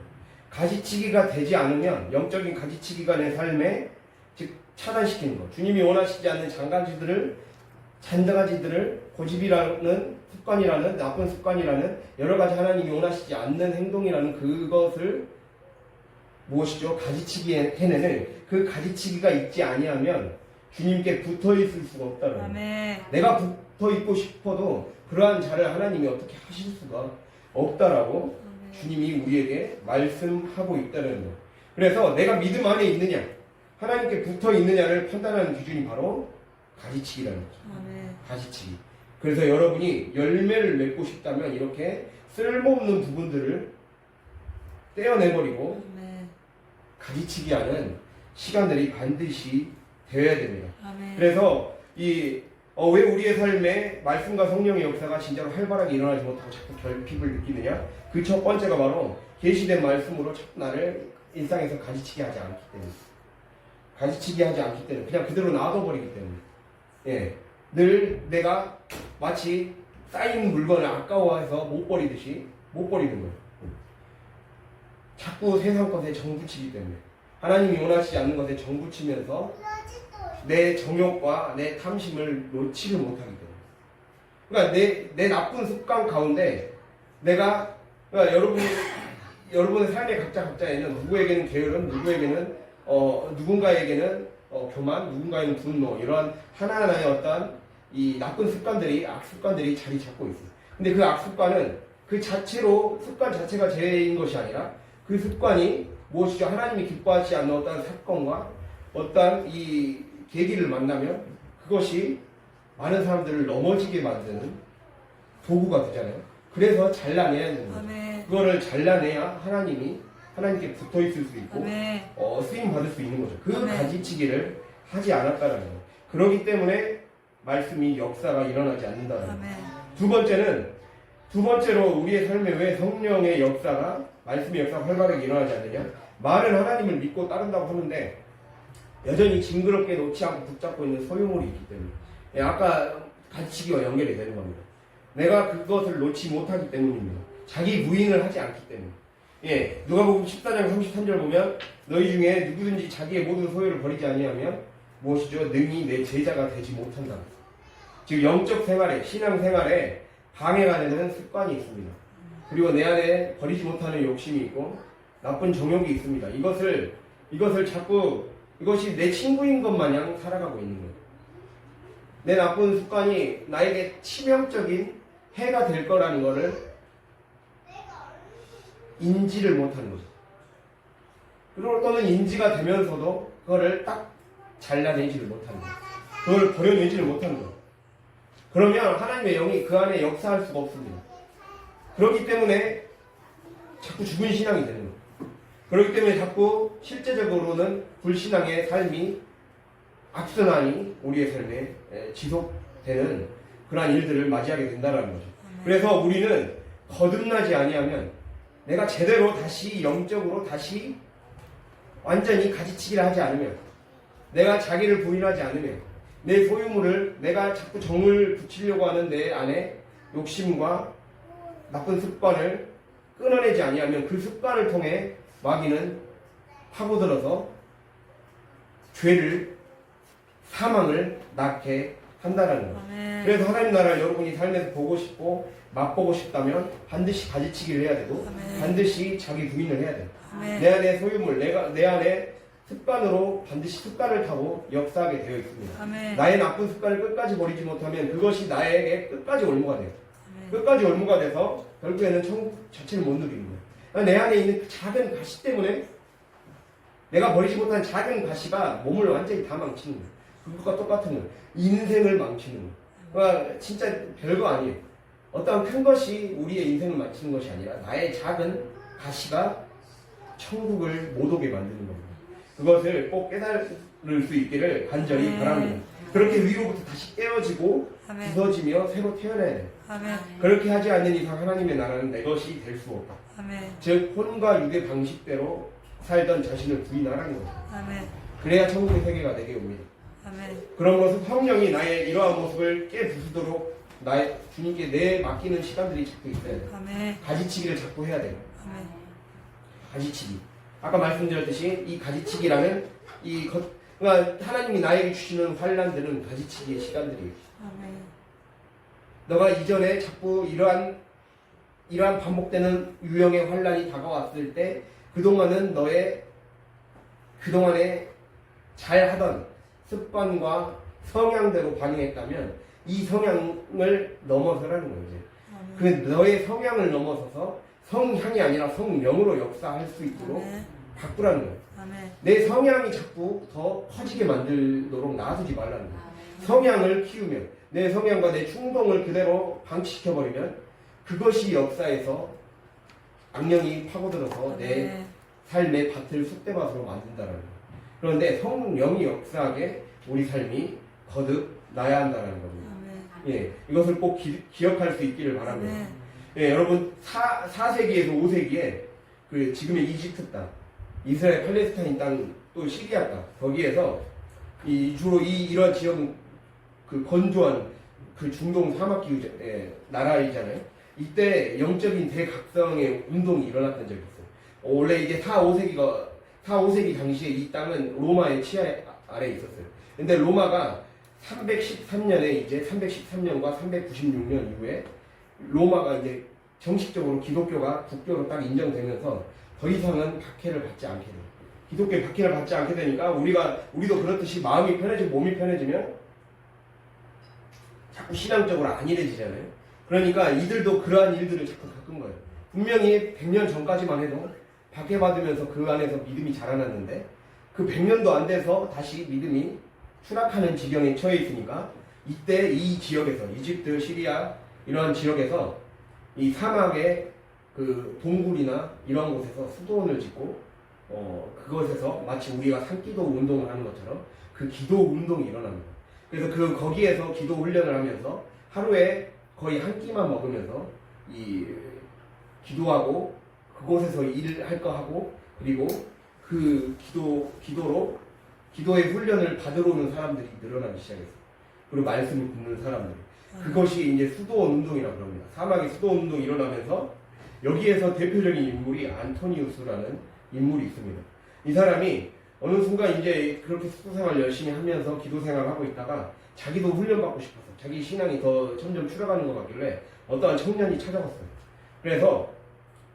S1: 가지치기가 되지 않으면, 영적인 가지치기가 내 삶에 즉 차단시키는 것, 주님이 원하시지 않는 잔가지들을 고집이라는 습관이라는, 나쁜 습관이라는, 여러 가지 하나님이 원하시지 않는 행동이라는 그것을 무엇이죠? 가지치기 해내는 그 가지치기가 있지 아니하면 주님께 붙어 있을 수가 없다는 거예요. 내가 붙어 있고 싶어도 그러한 자를 하나님이 어떻게 하실 수가 없다라고 주님이 우리에게 말씀하고 있다는 거예요. 그래서 내가 믿음 안에 있느냐, 하나님께 붙어 있느냐를 판단하는 기준이 바로 가지치기라는 거죠. 가지치기. 그래서 여러분이 열매를 맺고 싶다면 이렇게 쓸모없는 부분들을 떼어내버리고 가지치기 하는 시간들이 반드시 되어야 됩니다. 그래서 왜 우리의 삶에 말씀과 성령의 역사가 진짜로 활발하게 일어나지 못하고 자꾸 결핍을 느끼느냐? 그 첫 번째가 바로 계시된 말씀으로 자꾸 나를 일상에서 가지치기 하지 않기 때문에. 가지치기 하지 않기 때문에 그냥 그대로 놔둬버리기 때문에 예, 늘 내가 마치 쌓인 물건을 아까워해서 못 버리듯이 못 버리는 거예요. 자꾸 세상 것에 정붙이기 때문에 하나님이 원하시지 않는 것에 정붙이면서 내 정욕과 내 탐심을 놓지를 못하기 때문에 그러니까 내 나쁜 습관 가운데 내가 그러니까 여러분의 삶의 각자에는 누구에게는 게으름, 누구에게는 누군가에게는 교만, 누군가에는 분노 이러한 하나하나의 어떤 이 나쁜 습관들이 악습관들이 자리 잡고 있어요. 근데 그 악습관은 그 자체로 습관 자체가 죄인 것이 아니라 그 습관이 무엇이죠? 하나님이 기뻐하지 않는 어떤 사건과 어떤 이 계기를 만나면 그것이 많은 사람들을 넘어지게 만드는 도구가 되잖아요. 그래서 잘라내야 되는 거죠. 그거를 잘라내야 하나님께 붙어 있을 수 있고 쓰임 받을 수 있는 거죠. 그 가지치기를 하지 않았다는 거예요. 그렇기 때문에 말씀이 역사가 일어나지 않는다는 거예요. 두 번째로 우리의 삶에 왜 성령의 역사가 말씀의 역사가 활발하게 일어나지 않느냐? 말은 하나님을 믿고 따른다고 하는데 여전히 징그럽게 놓지 않고 붙잡고 있는 소유물이 있기 때문에 아까 가지치기와 연결이 되는 겁니다. 내가 그것을 놓지 못하기 때문입니다. 자기 부인을 하지 않기 때문에. 예, 누가복음 14장 33절 보면 너희 중에 누구든지 자기의 모든 소유를 버리지 아니하면 무엇이죠? 능히 내 제자가 되지 못한다. 즉 영적 생활에 신앙 생활에 방해가 되는 습관이 있습니다. 그리고 내 안에 버리지 못하는 욕심이 있고 나쁜 정욕이 있습니다. 이것을 자꾸 이것이 내 친구인 것 마냥 살아가고 있는 거예요. 내 나쁜 습관이 나에게 치명적인 해가 될 거라는 것을 인지를 못하는 거죠. 그리고 또는 인지가 되면서도 그거를 딱 잘라내지를 못하는 거예요. 그걸 버려내지를 못하는 거예요. 그러면 하나님의 영이 그 안에 역사할 수가 없습니다. 그렇기 때문에 자꾸 죽은 신앙이 되는 거예요. 그렇기 때문에 자꾸 실제적으로는 불신앙의 삶이 악순환이 우리의 삶에 지속되는 그러한 일들을 맞이하게 된다는 거죠. 그래서 우리는 거듭나지 아니하면 내가 제대로 다시 영적으로 다시 완전히 가지치기를 하지 않으면 내가 자기를 부인하지 않으면 내 소유물을 내가 자꾸 정을 붙이려고 하는 내 안에 욕심과 나쁜 습관을 끊어내지 아니하면 그 습관을 통해 마귀는 파고들어서 죄를 사망을 낳게 한다는 거예요. 그래서 하나님 나라를 여러분이 삶에서 보고 싶고 맛보고 싶다면 반드시 가지치기를 해야 되고 반드시 자기 부인을 해야 돼요. 내 안에 소유물, 내 안에 습관으로 반드시 습관을 타고 역사하게 되어 있습니다. 나의 나쁜 습관을 끝까지 버리지 못하면 그것이 나에게 끝까지 올무가 돼요. 끝까지 올무가 돼서 결국에는 천국 자체를 못 누리는 거예요. 내 안에 있는 그 작은 가시 때문에 내가 버리지 못한 작은 가시가 몸을 완전히 다 망치는 거예요. 그것과 똑같은 거예요. 인생을 망치는 거예요. 그러니까 진짜 별거 아니에요. 어떤 큰 것이 우리의 인생을 망치는 것이 아니라 나의 작은 가시가 천국을 못 오게 만드는 겁니다. 그것을 꼭 깨달을 수 있기를 간절히 바랍니다. 그렇게 위로부터 다시 깨어지고 부서지며 새로 태어나야 돼요. 그렇게 하지 않는 이상 하나님의 나라는 내 것이 될 수 없다. 즉 혼과 육의 방식대로 살던 자신을 부인하라는 거죠. 그래야 천국의 세계가 내게 옵니다. 그런 것은 성령이 나의 이러한 모습을 깨부수도록 나의 주님께 내 맡기는 시간들이 자꾸 있어야 돼요. 가지치기를 자꾸 해야 돼요. 가지치기. 아까 말씀드렸듯이 이 가지치기라는 그러니까 하나님이 나에게 주시는 환란들은 가지치기의 시간들이에요. 너가 이전에 자꾸 이러한 반복되는 유형의 환란이 다가왔을 때 그동안에 잘하던 습관과 성향대로 반응했다면 이 성향을 넘어서라는 거예요. 그 너의 성향을 넘어서서 성향이 아니라 성령으로 역사할 수 있도록 바꾸라는 거예요. 내 성향이 자꾸 더 커지게 만들도록 놔두지 말라는 거예요. 성향을 키우면 내 성향과 내 충동을 그대로 방치시켜버리면 그것이 역사에서 악령이 파고들어서 내 삶의 밭을 쑥대밭으로 만든다는 거예요. 그런데 성령이 역사하게 우리 삶이 거듭 나야 한다는 겁니다. 예, 이것을 꼭 기억할 수 있기를 바랍니다. 예, 여러분 4세기에서 5세기에 그 지금의 이집트 땅, 이스라엘 팔레스타인 땅 또 시리아 땅 거기에서 주로 이런 지역은 그 건조한 그 중동 사막 기후의 나라이잖아요. 이때 영적인 대각성의 운동이 일어났던 적이 있어요. 원래 이제 4, 5세기 당시에 이 땅은 로마의 치하 아래에 있었어요. 근데 로마가 313년에 이제 313년과 396년 이후에 로마가 이제 정식적으로 기독교가 국교로 딱 인정되면서 더 이상은 박해를 받지 않게 돼요. 기독교의 박해를 받지 않게 되니까 우리도 그렇듯이 마음이 편해지고 몸이 편해지면 자꾸 신앙적으로 안일해지잖아요. 그러니까 이들도 그러한 일들을 자꾸 겪은 거예요. 분명히 100년 전까지만 해도 박해받으면서 그 안에서 믿음이 자라났는데 그 100년도 안 돼서 다시 믿음이 추락하는 지경에 처해 있으니까 이때 이 지역에서 이집트, 시리아 이런 지역에서 이 사막의 그 동굴이나 이런 곳에서 수도원을 짓고 그것에서 마치 우리가 산기도 운동을 하는 것처럼 그 기도 운동이 일어납니다. 그래서 거기에서 기도 훈련을 하면서 하루에 거의 한 끼만 먹으면서 이 기도하고 그곳에서 일할 거 하고 그리고 그 기도의 훈련을 받으러 오는 사람들이 늘어나기 시작했어요. 그리고 말씀을 듣는 사람들. 그것이 이제 수도원 운동이라고 합니다. 사막의 수도원 운동이 일어나면서 여기에서 대표적인 인물이 안토니우스라는 인물이 있습니다. 이 사람이 어느 순간 이제 그렇게 수도 생활 열심히 하면서 기도 생활을 하고 있다가 자기도 훈련받고 싶어서 자기 신앙이 더 점점 추락하는 것 같길래 어떠한 청년이 찾아왔어요. 그래서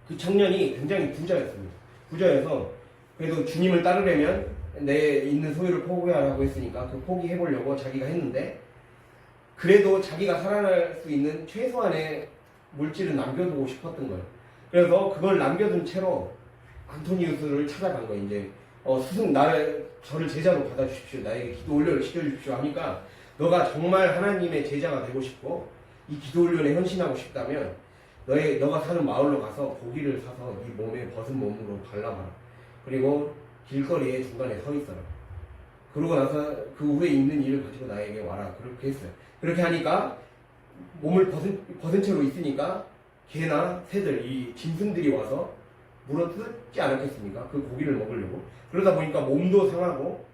S1: 그 청년이 굉장히 부자였습니다. 부자여서 그래도 주님을 따르려면 내 있는 소유를 포기하라고 했으니까 그 포기해보려고 자기가 했는데 그래도 자기가 살아날 수 있는 최소한의 물질은 남겨두고 싶었던 거예요. 그래서 그걸 남겨둔 채로 안토니우스를 찾아간 거예요. 이제 스승 저를 제자로 받아주십시오. 나에게 기도 훈련을 시켜주십시오 하니까 너가 정말 하나님의 제자가 되고 싶고 이 기도 훈련에 헌신하고 싶다면 너가 사는 마을로 가서 고기를 사서 네 몸에 벗은 몸으로 발라봐라. 그리고 길거리에 중간에 서 있어라. 그러고 나서 그 후에 있는 일을 가지고 나에게 와라. 그렇게 했어요. 그렇게 하니까 몸을 벗은 채로 있으니까 개나 새들, 이 짐승들이 와서 물어뜯지 않았겠습니까? 그 고기를 먹으려고. 그러다 보니까 몸도 상하고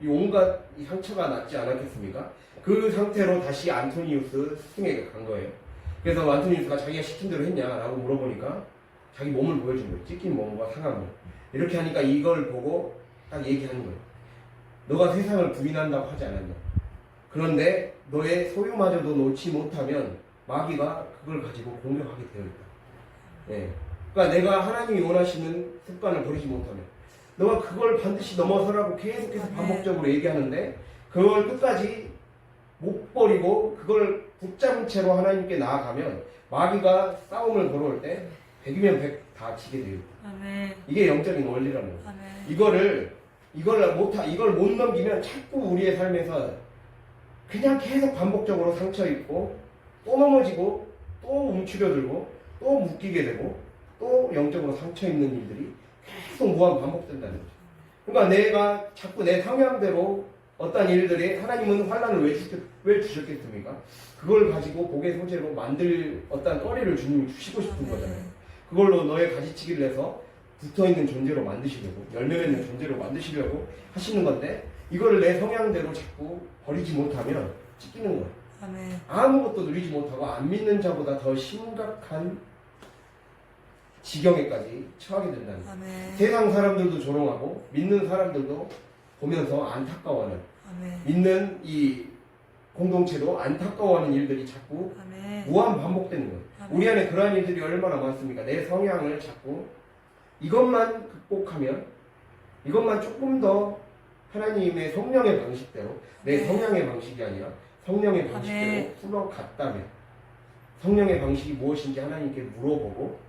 S1: 이 온갖 이 상처가 났지 않았겠습니까? 그 상태로 다시 안토니우스 스승에게 간 거예요. 그래서 안토니우스가 자기가 시킨 대로 했냐라고 물어보니까 자기 몸을 보여준 거예요. 찢긴 몸과 상한 몸. 이렇게 하니까 이걸 보고 딱 얘기하는 거예요. 너가 세상을 부인한다고 하지 않았냐. 그런데 너의 소유마저도 놓지 못하면 마귀가 그걸 가지고 공격하게 되어 있다. 네. 그러니까 내가 하나님이 원하시는 습관을 버리지 못하면 너가 그걸 반드시 넘어서라고 계속해서 반복적으로 얘기하는데 그걸 끝까지 못 버리고 그걸 붙잡은 채로 하나님께 나아가면 마귀가 싸움을 걸어올 때 100이면 100 다 지게 돼요. 이게 영적인 원리라는 거예요. 이걸 못 넘기면 자꾸 우리의 삶에서 그냥 계속 반복적으로 상처 입고 또 넘어지고 또 움츠려들고 또 묶이게 되고 또 영적으로 상처 입는 일들이 계속 무한 반복된다는 거죠. 그러니까 내가 자꾸 내 성향대로 어떤 일들이 하나님은 환난을 왜 주셨겠습니까? 그걸 가지고 복의 소재로 만들 어떤 거리를 주님이 주시고 싶은 거잖아요. 그걸로 너의 가지치기를 해서 붙어있는 존재로 만드시려고 열매 맺는 존재로 만드시려고 하시는 건데 이거를 내 성향대로 자꾸 버리지 못하면 찢기는 거예요. 아무것도 누리지 못하고 안 믿는 자보다 더 심각한 지경에까지 처하게 된다는 거예요. 세상 사람들도 조롱하고 믿는 사람들도 보면서 안타까워하는 믿는 이 공동체도 안타까워하는 일들이 자꾸 무한 반복되는 거예요. 우리 안에 그러한 일들이 얼마나 많습니까? 내 성향을 자꾸 이것만 극복하면 이것만 조금 더 하나님의 성령의 방식대로 내 성향의 방식이 아니라 성령의 방식대로 풀어갔다면 성령의 방식이 무엇인지 하나님께 물어보고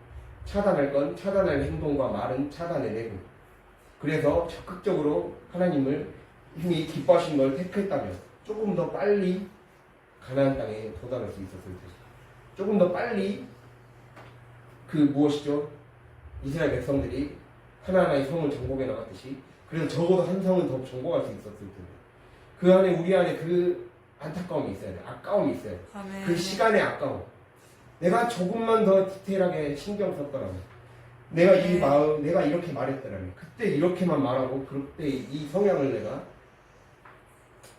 S1: 차단할 건 차단할 행동과 말은 차단해내고 그래서 적극적으로 하나님을 이미 기뻐하신 걸 택했다면 조금 더 빨리 가나안 땅에 도달할 수 있었을 테죠. 조금 더 빨리 무엇이죠? 이스라엘 백성들이 하나하나의 성을 정복해 나갔듯이 그래서 적어도 한 성은 더 정복할 수 있었을 텐데 그 안에 우리 안에 그 안타까움이 있어야 돼. 아까움이 있어야 돼. 그 시간의 아까움. 내가 조금만 더 디테일하게 신경 썼더라면 내가 이 마음, 내가 이렇게 말했더라면, 그때 이렇게만 말하고, 그때 이 성향을 내가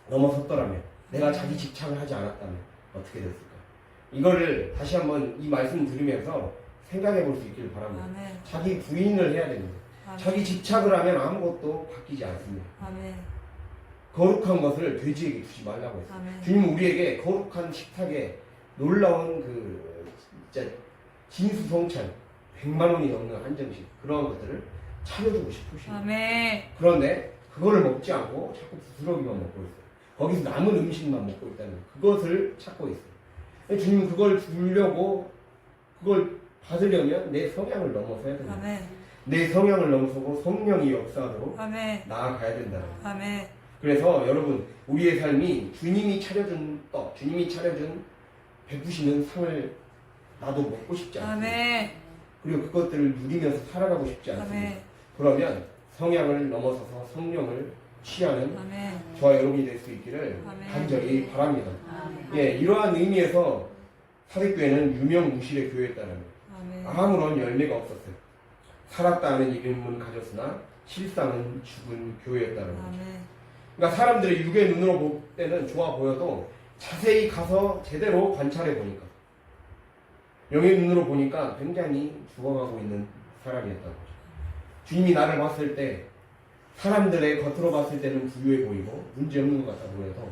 S1: 넘어섰더라면, 내가 자기 집착을 하지 않았다면 어떻게 됐을까? 이거를 다시 한번 이 말씀 들으면서 생각해 볼 수 있기를 바랍니다.
S2: 아멘.
S1: 자기 부인을 해야 됩니다.
S2: 아멘.
S1: 자기 집착을 하면 아무것도 바뀌지 않습니다.
S2: 아멘.
S1: 거룩한 것을 돼지에게 주지 말라고 했어요.
S2: 아멘.
S1: 주님은 우리에게 거룩한 식탁에 놀라운 그 진짜 진수성찬 100만 원이 넘는 한정식 그런 것들을 차려주고 싶으십니다.
S2: 아멘.
S1: 그런데 그거를 먹지 않고 자꾸 부스러기만 먹고 있어요. 거기서 남은 음식만 먹고 있다는 그것을 찾고 있어요. 주님은 그걸 주려고 그걸 받으려면 내 성향을 넘어서야 됩니다.
S2: 아멘.
S1: 내 성향을 넘어서고 성령이 역사하도록
S2: 아멘.
S1: 나아가야 된다는 거예요.
S2: 아멘.
S1: 그래서 여러분 우리의 삶이 주님이 차려준 떡, 주님이 차려준 베푸시는 상을 나도 먹고 싶지 않습니다.
S2: 아멘.
S1: 그리고 그것들을 누리면서 살아가고 싶지 않습니다.
S2: 아멘.
S1: 그러면 성향을 넘어서서 성령을 취하는
S2: 아멘.
S1: 저와 여러분이 될 수 있기를
S2: 아멘.
S1: 간절히 바랍니다.
S2: 아멘.
S1: 예, 이러한 의미에서 사직교회는 유명무실의 교회였다는
S2: 아멘.
S1: 아무런 열매가 없었어요. 살았다는 이름은 가졌으나 실상은 죽은 교회였다는 거죠.
S2: 아멘.
S1: 그러니까 사람들이 육의 눈으로 볼 때는 좋아 보여도 자세히 가서 제대로 관찰해 보니까 영의 눈으로 보니까 굉장히 죽어가고 있는 사람이었다는 거죠. 주님이 나를 봤을 때 사람들의 겉으로 봤을 때는 부유해 보이고 문제 없는 것 같아 보여도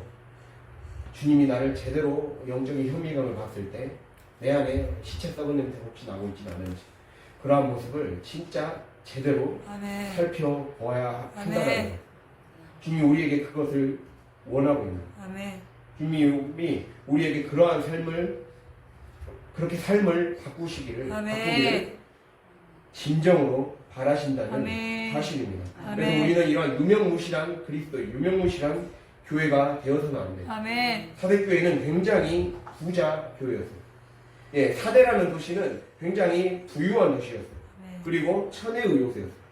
S1: 주님이 나를 제대로 영적인 현미감을 봤을 때 내 안에 시체 썩은 냄새 혹시 나고 있진 않은지 그러한 모습을 진짜 제대로
S2: 아멘.
S1: 살펴보아야 한다는
S2: 아멘.
S1: 거예요. 주님이 우리에게 그것을 원하고 있는 거예요.
S2: 아멘.
S1: 주님이 우리에게 그러한 삶을 그렇게 삶을 바꾸시기를 바꾸기를 진정으로 바라신다는
S2: 아멘.
S1: 사실입니다.
S2: 아멘.
S1: 그래서 우리는 이러한 유명무실한 그리스도의 유명무실한 교회가 되어서는 안 돼요.
S2: 아멘.
S1: 사대교회는 굉장히 부자 교회였어요. 예, 사대라는 도시는 굉장히 부유한 도시였어요.
S2: 아멘.
S1: 그리고 천의 의료소였어요.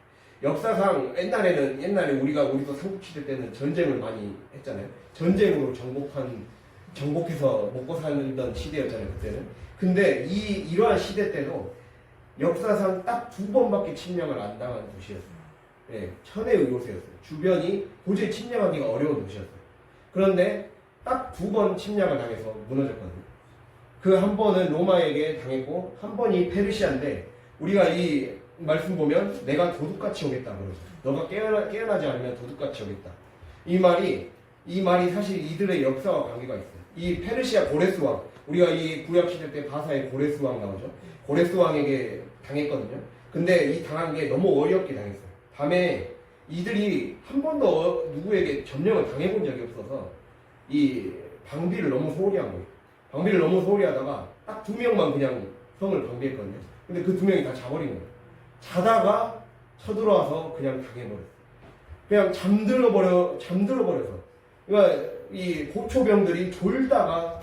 S1: 역사상 옛날에 우리도 삼국시대 때는 전쟁을 많이 했잖아요. 전쟁으로 정복해서 먹고 살던 시대였잖아요, 그때는. 근데 이러한 시대 때도 역사상 딱 2번밖에 침략을 안 당한 도시였어요. 예, 천의 의료소였어요. 주변이 도저히 침략하기가 어려운 도시였어요. 그런데 딱 2번 침략을 당해서 무너졌거든요. 그 한 번은 로마에게 당했고 한 번이 페르시아인데 우리가 이 말씀 보면 내가 도둑같이 오겠다 그러죠. 너가 깨어나지 않으면 도둑같이 오겠다. 이 말이 사실 이들의 역사와 관계가 있어요. 이 페르시아 고레스 왕, 우리가 이 구약 시대 때 바사의 고레스 왕 나오죠. 고레스 왕에게 당했거든요. 근데 이 당한 게 너무 어이없게 당했어요. 밤에 이들이 한 번도 누구에게 점령을 당해본 적이 없어서 이 방비를 너무 소홀히 한 거예요. 방비를 너무 소홀히 하다가 딱 2명만 그냥 성을 방비했거든요. 근데 그 2명이 다 자버린 거예요. 자다가 쳐들어와서 그냥 당해버렸어요. 그냥 잠들어버려서. 그러니까 이 고초병들이 졸다가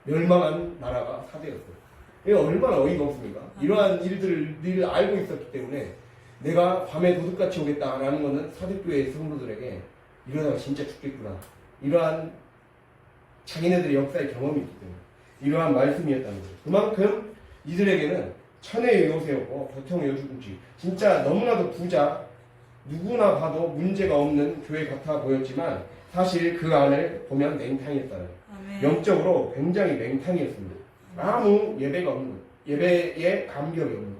S1: 멸망한 나라가 사대였어요. 이게 얼마나 어이가 없습니까? 이러한 일들을 늘 알고 있었기 때문에 내가 밤에 도둑같이 오겠다라는 것은 사대교회의 성도들에게 이러다가 진짜 죽겠구나. 이러한 자기네들의 역사의 경험이 있기 때문에 이러한 말씀이었다는 거죠. 그만큼 이들에게는 천의 요새였고 보통의 요주군지 진짜 너무나도 부자 누구나 봐도 문제가 없는 교회 같아 보였지만 사실 그 안을 보면 맹탕이었다는 거예요.
S2: 아멘.
S1: 영적으로 굉장히 맹탕이었습니다. 아무 예배가 없는 거예요. 예배에 감격이 없는 거예요.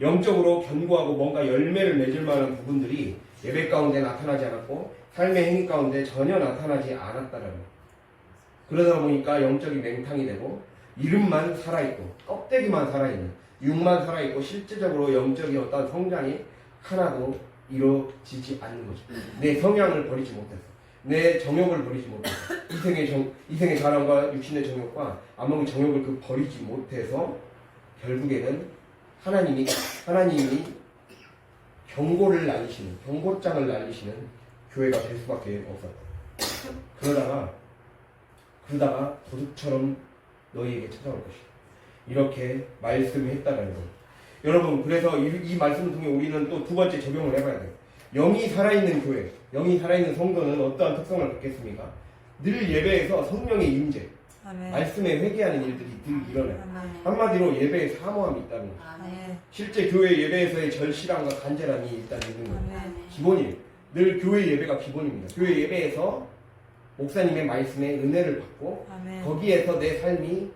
S1: 영적으로 견고하고 뭔가 열매를 맺을 만한 부분들이 예배 가운데 나타나지 않았고 삶의 행위 가운데 전혀 나타나지 않았다라는 거예요. 그러다 보니까 영적인 맹탕이 되고 이름만 살아있고 껍데기만 살아있는 육만 살아있고 실제적으로 영적인 어떤 성장이 하나도 이루어지지 않는 거죠. 내 성향을 버리지 못해서 내 정욕을 버리지 못해서 이생의 자랑과 육신의 정욕과 안목의 정욕을 버리지 못해서 결국에는 하나님이 경고를 날리시는 경고장을 날리시는 교회가 될 수밖에 없었다. 그러다가 도둑처럼 너희에게 찾아올 것이다. 이렇게 말씀했다는 거예요. 여러분, 그래서 이 말씀을 통해 우리는 또 2번째 적용을 해봐야 돼요. 영이 살아있는 교회, 영이 살아있는 성도는 어떠한 특성을 갖겠습니까? 늘 예배에서 성령의 임재,
S2: 아멘.
S1: 말씀에 회개하는 일들이 늘 일어나요.
S2: 아멘.
S1: 한마디로 예배에 사모함이 있다는 거죠.
S2: 아멘.
S1: 실제 교회 예배에서의 절실함과 간절함이 일단 있는 거예요.
S2: 아멘.
S1: 기본이에요. 늘 교회 예배가 기본입니다. 교회 예배에서 목사님의 말씀에 은혜를 받고
S2: 아멘.
S1: 거기에서 내 삶이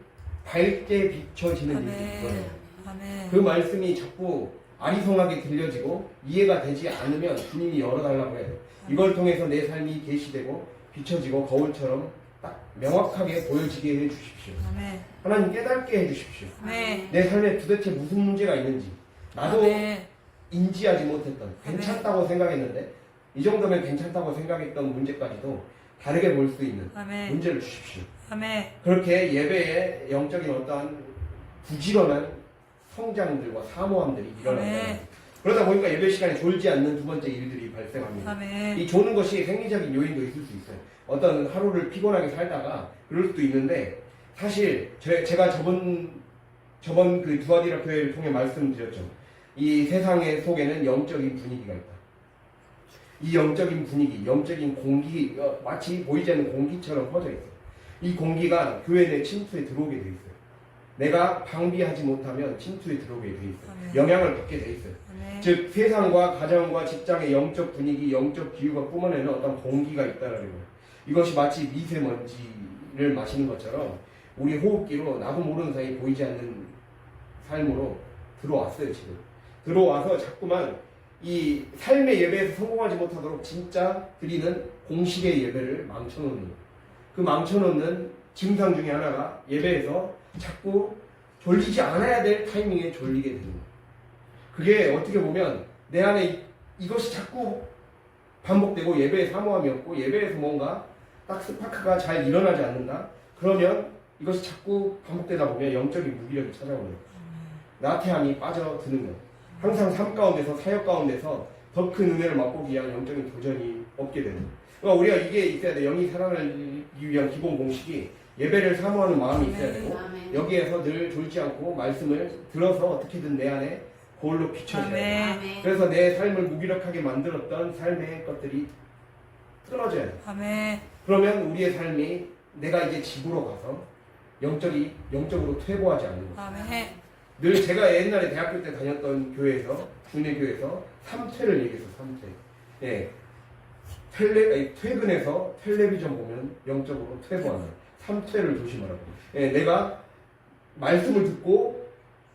S1: 밝게 비춰지는 일들이 있어요.
S2: 아멘. 아멘.
S1: 그 말씀이 자꾸 아리송하게 들려지고 이해가 되지 않으면 주님이 열어달라고 해요. 이걸 통해서 내 삶이 계시되고 비춰지고 거울처럼 딱 명확하게 보여지게 해주십시오.
S2: 아멘.
S1: 하나님 깨닫게 해주십시오.
S2: 아멘.
S1: 내 삶에 도대체 무슨 문제가 있는지 나도
S2: 아멘.
S1: 인지하지 못했던 괜찮다고 생각했는데 이 정도면 괜찮다고 생각했던 문제까지도 다르게 볼 수 있는
S2: 아멘.
S1: 문제를 주십시오.
S2: 아멘.
S1: 그렇게 예배에 영적인 어떠한 부지런한 성장들과 사모함들이 일어난다.
S2: 아멘.
S1: 그러다 보니까 예배 시간에 졸지 않는 두 번째 일들이 발생합니다.
S2: 아멘.
S1: 이 조는 것이 생리적인 요인도 있을 수 있어요. 어떤 하루를 피곤하게 살다가 그럴 수도 있는데 사실 제가 저번 그 두아디라 교회를 통해 말씀드렸죠. 이 세상의 속에는 영적인 분위기가 있다. 이 영적인 분위기, 영적인 공기, 마치 보이지 않는 공기처럼 퍼져 있어요. 이 공기가 교회 내 침투에 들어오게 돼 있어요. 내가 방비하지 못하면 침투에 들어오게 돼 있어요.
S2: 아멘.
S1: 영향을 받게 돼 있어요.
S2: 아멘.
S1: 즉 세상과 가정과 직장의 영적 분위기, 영적 기후가 뿜어내는 어떤 공기가 있다라는 거예요. 이것이 마치 미세먼지를 마시는 것처럼 우리 호흡기로 나도 모르는 사이 보이지 않는 삶으로 들어왔어요. 지금 들어와서 자꾸만 이 삶의 예배에서 성공하지 못하도록 진짜 드리는 공식의 예배를 망쳐놓는 그 망쳐놓는 증상 중에 하나가 예배에서 자꾸 졸리지 않아야 될 타이밍에 졸리게 되는 거예요. 그게 어떻게 보면 내 안에 이것이 자꾸 반복되고 예배에 사모함이 없고 예배에서 뭔가 딱 스파크가 잘 일어나지 않는다. 그러면 이것이 자꾸 반복되다 보면 영적인 무기력이 찾아오는 거예요. 나태함이 빠져드는 거예요. 항상 삶 가운데서 사역 가운데서 더 큰 은혜를 맛보기 위한 영적인 도전이 없게 되는 거예요. 그러니까 우리가 이게 있어야 돼. 영이 살아나기 위한 기본 공식이 예배를 사모하는 마음이 있어야 되고 여기에서 늘 졸지 않고 말씀을 들어서 어떻게든 내 안에 거울로 비춰져야 돼요. 그래서 내 삶을 무기력하게 만들었던 삶의 것들이 끊어져야 돼요.
S2: 아멘.
S1: 그러면 우리의 삶이 내가 이제 집으로 가서 영적으로 퇴보하지 않는 거예요.
S2: 아멘.
S1: 늘 제가 옛날에 대학교 때 다녔던 교회에서 주내교회에서 3퇴를 얘기해서 3퇴. 예. 퇴근해서 텔레비전 보면 영적으로 퇴보하는 3퇴를 조심하라고. 예, 내가 말씀을 듣고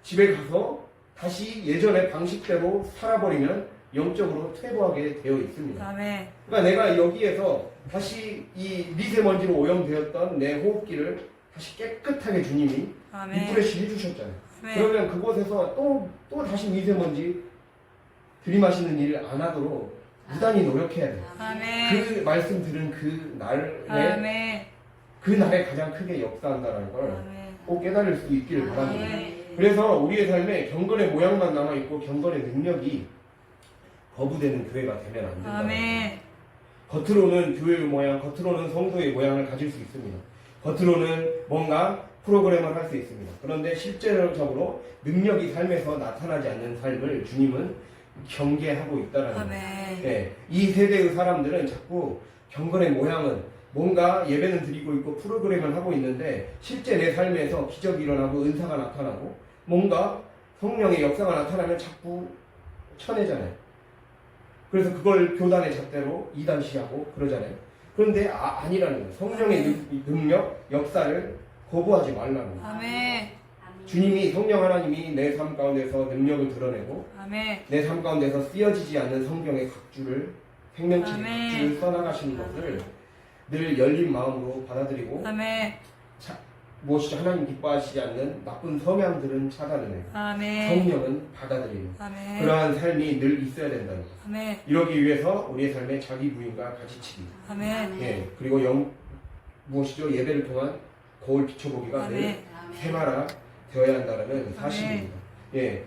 S1: 집에 가서 다시 예전의 방식대로 살아버리면 영적으로 퇴보하게 되어 있습니다.
S2: 아멘.
S1: 그러니까 내가 여기에서 다시 이 미세먼지로 오염되었던 내 호흡기를 다시 깨끗하게 주님이
S2: 아멘.
S1: 리프레시 해주셨잖아요.
S2: 아멘.
S1: 그러면 그곳에서 또 다시 미세먼지 들이마시는 일을 안 하도록 무단히 노력해야 돼요.
S2: 아멘.
S1: 그 말씀 들은 그 날에
S2: 아멘.
S1: 그 날에 가장 크게 역사한다는 걸
S2: 아멘.
S1: 꼭 깨달을 수 있기를 바랍니다.
S2: 아멘.
S1: 그래서 우리의 삶에 경건의 모양만 남아있고 경건의 능력이 거부되는 교회가 되면 안 된다.
S2: 아멘.
S1: 겉으로는 교회의 모양, 겉으로는 성도의 모양을 가질 수 있습니다. 겉으로는 뭔가 프로그램을 할 수 있습니다. 그런데 실제적으로 능력이 삶에서 나타나지 않는 삶을 주님은 경계하고 있다는 거예요.
S2: 아멘.
S1: 네, 이 세대의 사람들은 자꾸 경건의 모양은 뭔가 예배는 드리고 있고 프로그램을 하고 있는데 실제 내 삶에서 기적이 일어나고 은사가 나타나고 뭔가 성령의 역사가 나타나면 자꾸 쳐내잖아요. 그래서 그걸 교단의 잣대로 이단시하고 그러잖아요. 그런데 아니라는 거예요. 성령의 능력, 역사를 거부하지 말라는 거예요.
S2: 아멘.
S1: 주님이 성령 하나님이 내 삶 가운데서 능력을 드러내고
S2: 아멘.
S1: 내 삶 가운데서 쓰여지지 않는 성경의 각주를 생명체의
S2: 아멘.
S1: 각주를 써나가시는 것을 늘 열린 마음으로 받아들이고
S2: 아멘.
S1: 무엇이죠? 하나님 기뻐하시지 않는 나쁜 성향들은 차단해내고
S2: 아멘.
S1: 성령은 받아들이는
S2: 아멘.
S1: 그러한 삶이 늘 있어야 된다는 거예요.
S2: 아멘.
S1: 이러기 위해서 우리의 삶에 자기 부인과 가지치기
S2: 아멘.
S1: 예, 그리고 무엇이죠? 예배를 통한 거울 비춰보기가 늘
S2: 아멘.
S1: 생활화 되어야 한다는 사실입니다. 예,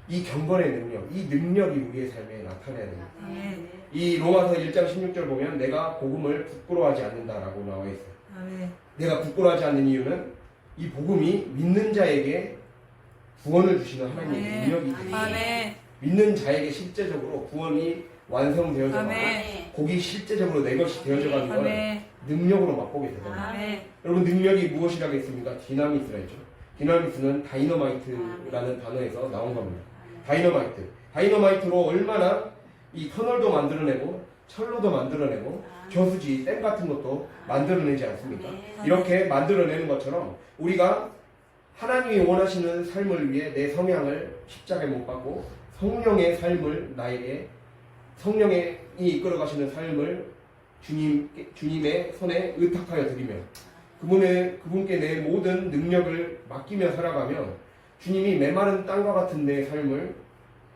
S1: 이 경건의 능력, 이 능력이 우리의 삶에 나타나야 됩니다.
S2: 아멘.
S1: 이 로마서 1장 16절 보면 내가 복음을 부끄러워하지 않는다라고 나와 있어요.
S2: 아멘.
S1: 내가 부끄러워하지 않는 이유는 이 복음이 믿는 자에게 구원을 주시는 하나님의
S2: 아멘.
S1: 능력이기 때문에
S2: 아멘.
S1: 믿는 자에게 실제적으로 구원이 완성되어져 가고
S2: 아멘.
S1: 복이 실제적으로 내 것이 되어져 가는 걸
S2: 아멘.
S1: 능력으로 맛보게 되잖아요.
S2: 아멘.
S1: 여러분 능력이 무엇이라고 했습니까? 디나미스라 했죠. 디나미스는 다이너마이트라는 단어에서 나온 겁니다. 다이너마이트로 얼마나 이 터널도 만들어내고 철로도 만들어내고 저수지, 댐 같은 것도 만들어내지 않습니까? 이렇게 만들어내는 것처럼 우리가 하나님이 원하시는 삶을 위해 내 성향을 십자가에 못 박고 성령의 삶을 나에게 성령이 이끌어 가시는 삶을 주님의 손에 의탁하여 드리며 그분께 내 모든 능력을 맡기며 살아가면 주님이 메마른 땅과 같은 내 삶을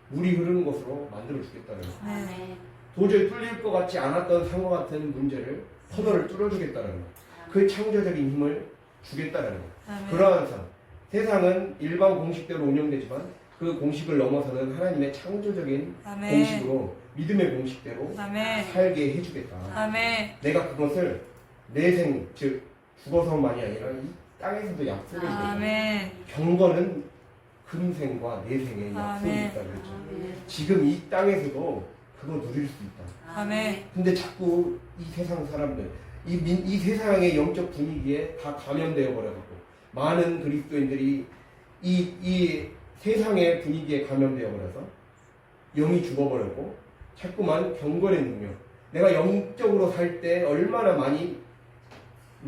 S1: 물이 흐르는 것으로 만들어 주겠다는 거예요. 도저히 뚫릴 것 같지 않았던 산과 같은 문제를 터널을 뚫어주겠다는 거예요. 그 창조적인 힘을 주겠다는 거예요. 그러한 삶. 세상은 일반 공식대로 운영되지만 그 공식을 넘어서는 하나님의 창조적인 공식으로 믿음의 공식대로 살게 해주겠다. 내가 그것을 내생 즉 죽어서만이 아니라 이 땅에서도 약속을 주겠다. 경건은 금생과 내생에 약속이 있다 그랬죠. 지금 이 땅에서도 그거 누릴 수 있다. 근데 자꾸 이 세상 사람들 이 세상의 영적 분위기에 다 감염되어 버려갖고 많은 그리스도인들이 이 세상의 분위기에 감염되어 버려서 영이 죽어버렸고 자꾸만 경건의 능력 내가 영적으로 살 때 얼마나 많이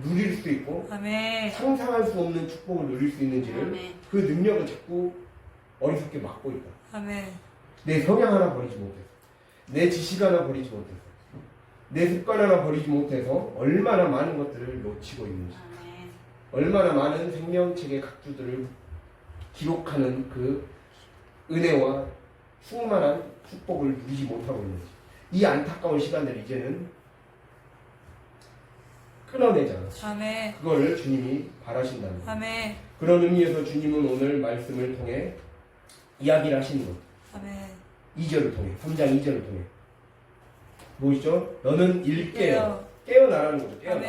S1: 누릴 수 있고 상상할 수 없는 축복을 누릴 수 있는지를 그 능력을 자꾸 어리석게 막고 있다. 내 성향 하나 버리지 못해서 내 지식 하나 버리지 못해서 내 습관 하나 버리지 못해서 얼마나 많은 것들을 놓치고 있는지 얼마나 많은 생명책의 각주들을 기록하는 그 은혜와 충만한 축복을 누리지 못하고 있는지 이 안타까운 시간을 이제는 끊어내자. 그거를 주님이 바라신다는 거예요. 그런 의미에서 주님은 오늘 말씀을 통해 이야기를 하시는 거예요. 2절을 통해 3장 2절을 통해 뭐죠? 너는 일깨어 깨어나라는 거죠.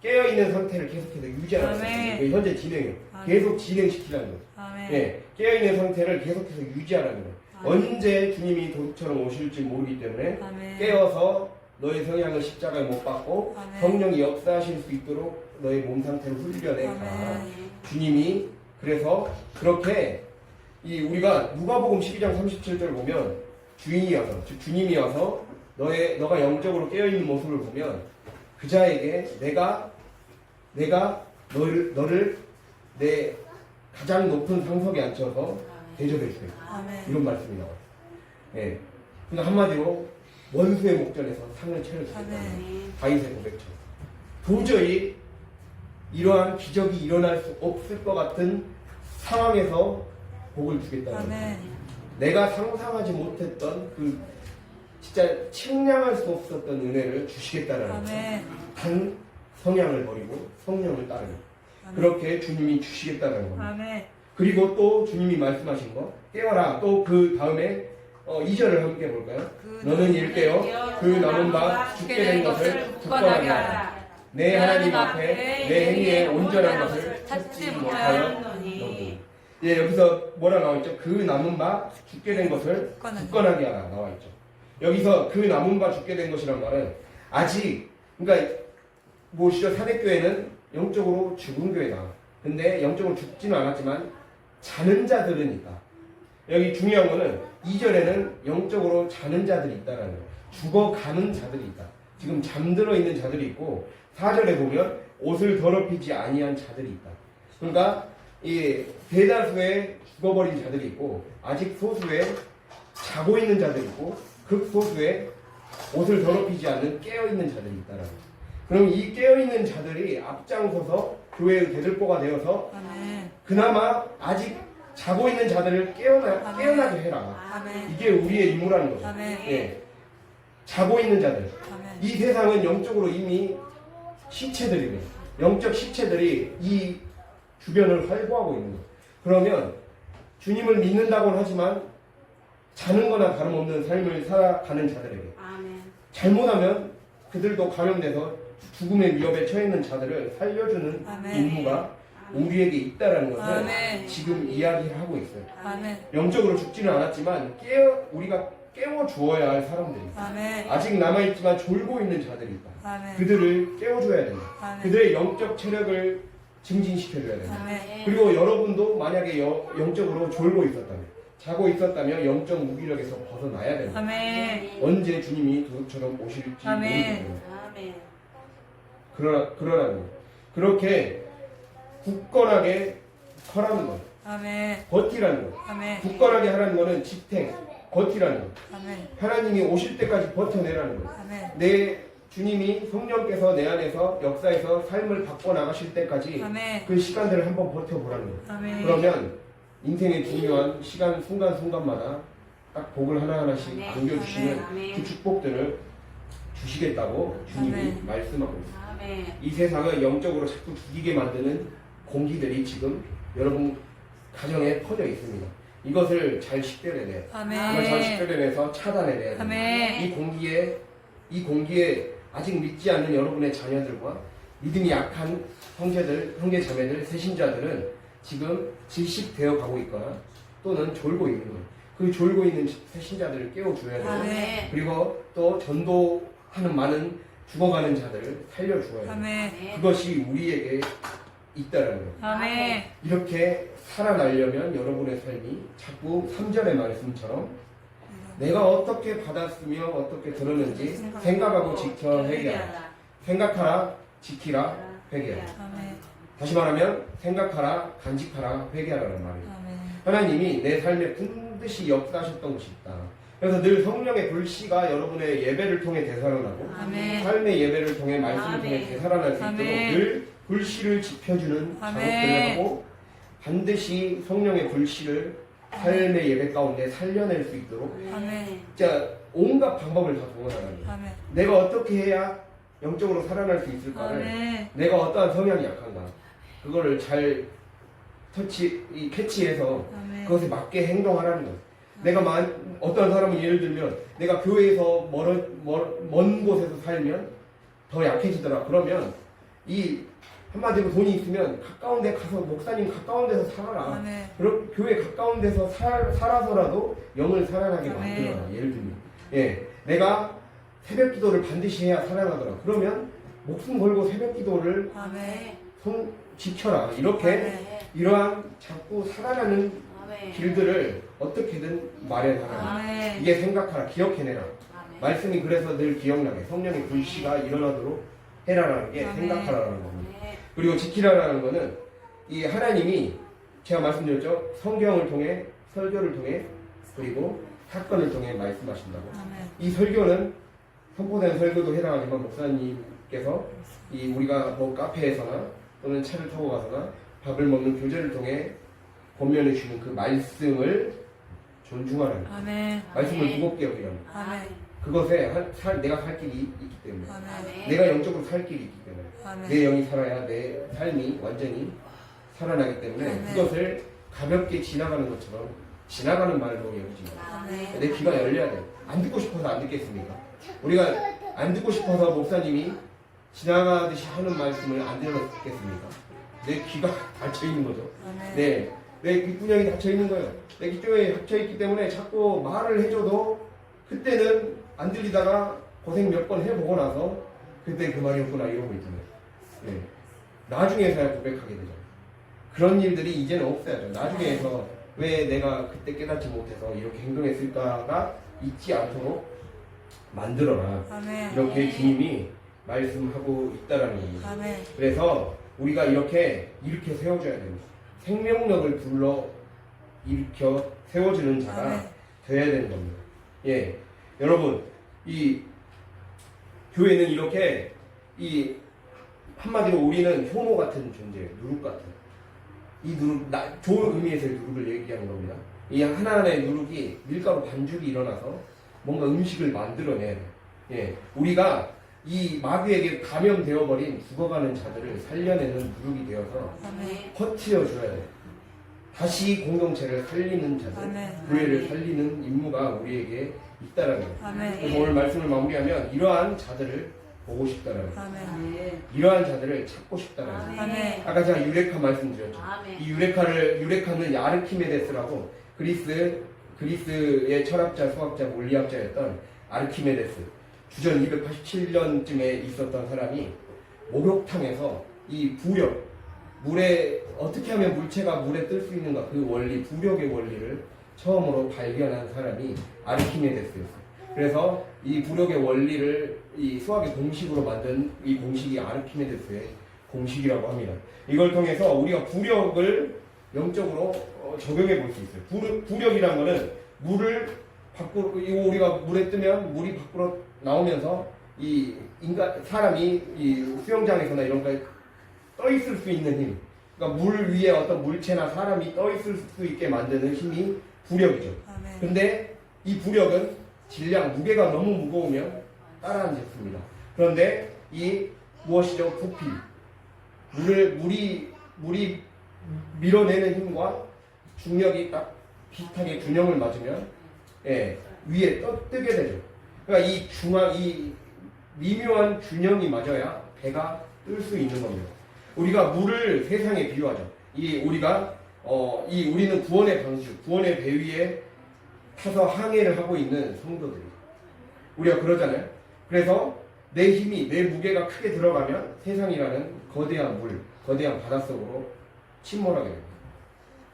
S1: 깨어있는 상태를 계속해서 유지하라는 거예요. 현재 진행해요. 계속 진행시키라는 거예요. 예, 깨어있는 상태를 계속해서 유지하라는 거예요. 언제 주님이 도둑처럼 오실지 모르기 때문에 깨어서 너의 성향을 십자가에 못 박고 성령이 역사하실 수 있도록 너의 몸 상태를 훈련해가 주님이 그래서 그렇게 우리가 누가복음 12장 37절 보면 주인이어서 즉 주님이어서 너가 영적으로 깨어있는 모습을 보면 그 자에게 내가 너를 내 가장 높은 상석에 앉혀서 대접해 주겠다. 이런 말씀이 나와요. 예. 그러니까 한마디로 원수의 목전에서 상을 차려주겠다. 다윗의 고백처럼. 도저히 이러한 기적이 일어날 수 없을 것 같은 상황에서 복을 주겠다는 거예요. 내가 상상하지 못했던 그 진짜 측량할 수 없었던 은혜를 주시겠다는 거예요. 단 성향을 버리고 성령을 따르는 그렇게 주님이 주시겠다는 거예요. 그리고 또 주님이 말씀하신 거 깨어라. 또 그 다음에 2절을 함께 볼까요? 너는 일깨어 그 남은 바 죽게 된 것을 굳건하게 하라. 내 하나님 앞에 내 행위의 온전한 것을 찾지 못하여 너도. 예, 여기서 뭐라 나와있죠? 그 남은 바 죽게 된 것을 굳건하게 하라 나와있죠. 여기서 그 남은 바 죽게 된 것이란 말은 아직 그러니까 무엇이죠? 사대교회는 영적으로 죽은 교회다. 근데 영적으로 죽지는 않았지만 자는 자들은 있다. 여기 중요한 거는 2절에는 영적으로 자는 자들이 있다라는 거예요. 죽어가는 자들이 있다. 지금 잠들어 있는 자들이 있고 4절에 보면 옷을 더럽히지 아니한 자들이 있다. 그러니까 이 대다수의 죽어버린 자들이 있고 아직 소수의 자고 있는 자들이 있고 극소수의 옷을 더럽히지 않는 깨어있는 자들이 있다라는 거예요. 그럼 이 깨어있는 자들이 앞장서서 교회의 대들보가 되어서 그나마 아직 자고 있는 자들을 깨어나게 해라. 이게 우리의 임무라는 거죠. 예. 자고 있는 자들. 이 세상은 영적으로 이미 시체들이에요. 영적 시체들이 이 주변을 활보하고 있는 거예요. 그러면 주님을 믿는다고는 하지만 자는 거나 다름없는 삶을 살아가는 자들에게 잘못하면 그들도 감염돼서 죽음의 위협에 처해 있는 자들을 살려주는 임무가 우리에게 있다라는 것을 지금 이야기를 하고 있어요. 영적으로 죽지는 않았지만 우리가 깨워 주어야 할 사람들이 있다.
S2: 아멘.
S1: 아직 남아있지만 졸고 있는 자들이 있다.
S2: 아멘.
S1: 그들을 깨워줘야 된다.
S2: 아멘.
S1: 그들의 영적 체력을 증진시켜줘야 된다.
S2: 아멘.
S1: 그리고 여러분도 만약에 영적으로 졸고 있었다면, 자고 있었다면 영적 무기력에서 벗어나야 된다.
S2: 아멘.
S1: 언제 주님이 도둑처럼 오실지
S2: 아멘.
S1: 모르겠다. 그러라는 거. 그렇게 굳건하게 서라는 거.
S2: 아멘.
S1: 버티라는 거.
S2: 아멘.
S1: 굳건하게 하라는 거는 지탱, 버티라는 거.
S2: 아멘.
S1: 하나님이 오실 때까지 버텨내라는 거.
S2: 아멘.
S1: 내 주님이 성령께서 내 안에서 역사에서 삶을 바꿔 나가실 때까지
S2: 아멘.
S1: 그 시간들을 한번 버텨보라는 거.
S2: 아멘.
S1: 그러면 인생의 중요한 시간 순간순간마다 딱 복을 하나하나씩
S3: 아멘.
S1: 안겨주시는
S3: 아멘.
S1: 그 축복들을 주시겠다고 주님이
S2: 아멘.
S1: 말씀하고 있습니다.
S3: 아멘.
S1: 이 세상을 영적으로 자꾸 죽이게 만드는 공기들이 지금 여러분 가정에 퍼져 있습니다. 이것을 잘 식별해내요. 이걸 잘
S2: 아멘.
S1: 식별해내서 차단해내야 됩니다.
S2: 아멘.
S1: 이 공기에 아직 믿지 않는 여러분의 자녀들과 믿음이 약한 형제 자매들, 새신자들은 지금 질식되어 가고 있거나 또는 졸고 있는 거예요. 그 졸고 있는 새신자들을 깨워줘야 돼요.
S2: 아멘.
S1: 그리고 또 전도하는 많은 죽어가는 자들을 살려주어야 돼요.
S2: 아멘.
S1: 그것이 우리에게 있다라는 거예요.
S2: 아멘.
S1: 이렇게 살아나려면 여러분의 삶이 자꾸 3절의 말씀처럼 내가 어떻게 받았으며 어떻게 들었는지 생각하고 지켜 회개하라. 생각하라, 지키라, 회개하라.
S2: 아멘.
S1: 다시 말하면 생각하라, 간직하라, 회개하라는 말이에요.
S2: 아멘.
S1: 하나님이 내 삶에 반드시 역사하셨던 것이 있다. 그래서 늘 성령의 불씨가 여러분의 예배를 통해 되살아나고
S2: 아멘.
S1: 삶의 예배를 통해 말씀을
S3: 아멘.
S1: 통해 되살아날 수 있도록
S2: 아멘.
S1: 늘 불씨를 지펴주는
S2: 아멘.
S1: 작업들을 하고 반드시 성령의 불씨를 삶의 예배 가운데 살려낼 수 있도록
S2: 아멘.
S1: 진짜 온갖 방법을 다 동원하는 거예요.
S2: 아멘.
S1: 내가 어떻게 해야 영적으로 살아날 수 있을까를
S2: 아멘.
S1: 내가 어떠한 성향이 약한가 그거를 잘 캐치해서
S2: 아멘.
S1: 그것에 맞게 행동하라는 거예요. 내가 어떤 사람은 예를 들면 내가 교회에서 먼 곳에서 살면 더 약해지더라. 그러면 이 한마디로 돈이 있으면 가까운 데 가서 목사님 가까운 데서 살아라.
S2: 아멘.
S1: 그럼 교회 가까운 데서 살아서라도 영을 살아나게
S2: 아멘.
S1: 만들어라. 예를 들면 내가 새벽 기도를 반드시 해야 살아나더라. 그러면 목숨 걸고 새벽 기도를
S2: 아멘.
S1: 지켜라. 이렇게
S2: 아멘.
S1: 이러한 자꾸 살아나는
S3: 아멘.
S1: 길들을 어떻게든 마련하라.
S2: 아멘.
S1: 이게 생각하라. 기억해내라.
S3: 아멘.
S1: 말씀이 그래서 늘 기억나게 성령의 불씨가 일어나도록 해라라는 게
S2: 아멘.
S1: 생각하라라는 겁니다.
S3: 아멘.
S1: 그리고 지키라라는 거는 이 하나님이 제가 말씀드렸죠. 성경을 통해 설교를 통해 그리고 사건을 통해 말씀하신다고.
S2: 아멘.
S1: 이 설교는 선포된 설교도 해당하지만 목사님께서 이 우리가 뭐 카페에서나 또는 차를 타고 가서나 밥을 먹는 교제를 통해 권면해 주는 그 말씀을 존중하라는 거예요.
S2: 아멘.
S1: 말씀을 무겁게 여기라는 거예요.
S2: 아멘.
S1: 그것에 내가 살 길이 있기 때문에
S2: 아멘.
S1: 내가 영적으로 살 길이 있기 때문에
S2: 아멘.
S1: 내 영이 살아야 내 삶이 완전히 살아나기 때문에
S2: 아멘.
S1: 그것을 가볍게 지나가는 것처럼 지나가는 말로 여기지 마.
S3: 아멘.
S1: 내 귀가 열려야 돼. 안 듣고 싶어서 안 듣겠습니까? 우리가 안 듣고 싶어서 목사님이 지나가듯이 하는 말씀을 안 들었겠습니까? 내 귀가 닫혀 있는 거죠.
S2: 아멘.
S1: 내 귓구녕이 닫혀 있는 거예요. 내 귓구녕이 닫혀 있기 때문에 자꾸 말을 해줘도 그때는 안 들리다가 고생 몇 번 해보고 나서 그때 그 말이었구나 이러고 있잖아요. 나중에서야 고백하게 되죠. 그런 일들이 이제는 없어야죠. 나중에서 왜 내가 그때 깨닫지 못해서 이렇게 행동했을까가 있지 않도록 만들어라.
S2: 아멘.
S1: 이렇게 주님이 말씀하고 있다라는 겁니다.
S2: 아멘.
S1: 그래서 우리가 이렇게 세워줘야 됩니다. 생명력을 불러 일으켜 세워주는 자가
S2: 아멘.
S1: 되어야 되는 겁니다. 여러분 이 교회는 이렇게 이 한마디로 우리는 효모 같은 존재예요. 누룩 같은. 이 누룩, 좋은 의미에서의 누룩을 얘기하는 겁니다. 이 하나하나의 누룩이 밀가루 반죽이 일어나서 뭔가 음식을 만들어내야 돼요. 우리가 이 마귀에게 감염되어 버린 죽어가는 자들을 살려내는 누룩이 되어서
S2: 아멘.
S1: 퍼트려줘야 돼요. 다시 공동체를 살리는 자들,
S2: 아멘.
S1: 교회를 살리는 임무가 우리에게 있다라는 거예요.
S2: 아멘.
S1: 그래서 오늘 말씀을 마무리하면 이러한 자들을 보고 싶다라는 거예요.
S2: 아멘.
S1: 이러한 자들을 찾고 싶다라는 거예요.
S2: 아멘.
S1: 아까 제가 유레카 말씀드렸죠.
S3: 아멘.
S1: 이 유레카는 아르키메데스라고 그리스 그리스의 철학자, 수학자, 물리학자였던 아르키메데스, 주전 287년쯤에 있었던 사람이 목욕탕에서 이 부력, 물에 어떻게 하면 물체가 물에 뜰 수 있는가, 그 원리, 부력의 원리를 처음으로 발견한 사람이 아르키메데스였어요. 그래서 이 부력의 원리를 이 수학의 공식으로 만든 이 공식이 아르키메데스의 공식이라고 합니다. 이걸 통해서 우리가 부력을 영적으로 적용해 볼 수 있어요. 부력이란 거는 물을 밖으로, 우리가 물에 뜨면 물이 밖으로 나오면서 이 사람이 이 수영장에서나 이런 거에 떠 있을 수 있는 힘, 그러니까 물 위에 어떤 물체나 사람이 떠 있을 수 있게 만드는 힘이 부력이죠. 근데 이 부력은 질량, 무게가 너무 무거우면 따라앉습니다. 그런데 이 무엇이죠? 부피, 물이 밀어내는 힘과 중력이 딱 비슷하게 균형을 맞으면 위에 뜨게 되죠. 그러니까 이 미묘한 균형이 맞아야 배가 뜰 수 있는 겁니다. 우리가 물을 세상에 비유하죠. 우리는 구원의 방주, 구원의 배 위에 타서 항해를 하고 있는 성도들이, 우리가 그러잖아요. 그래서 내 힘이, 내 무게가 크게 들어가면 세상이라는 거대한 거대한 바닷속으로 침몰하게 됩니다.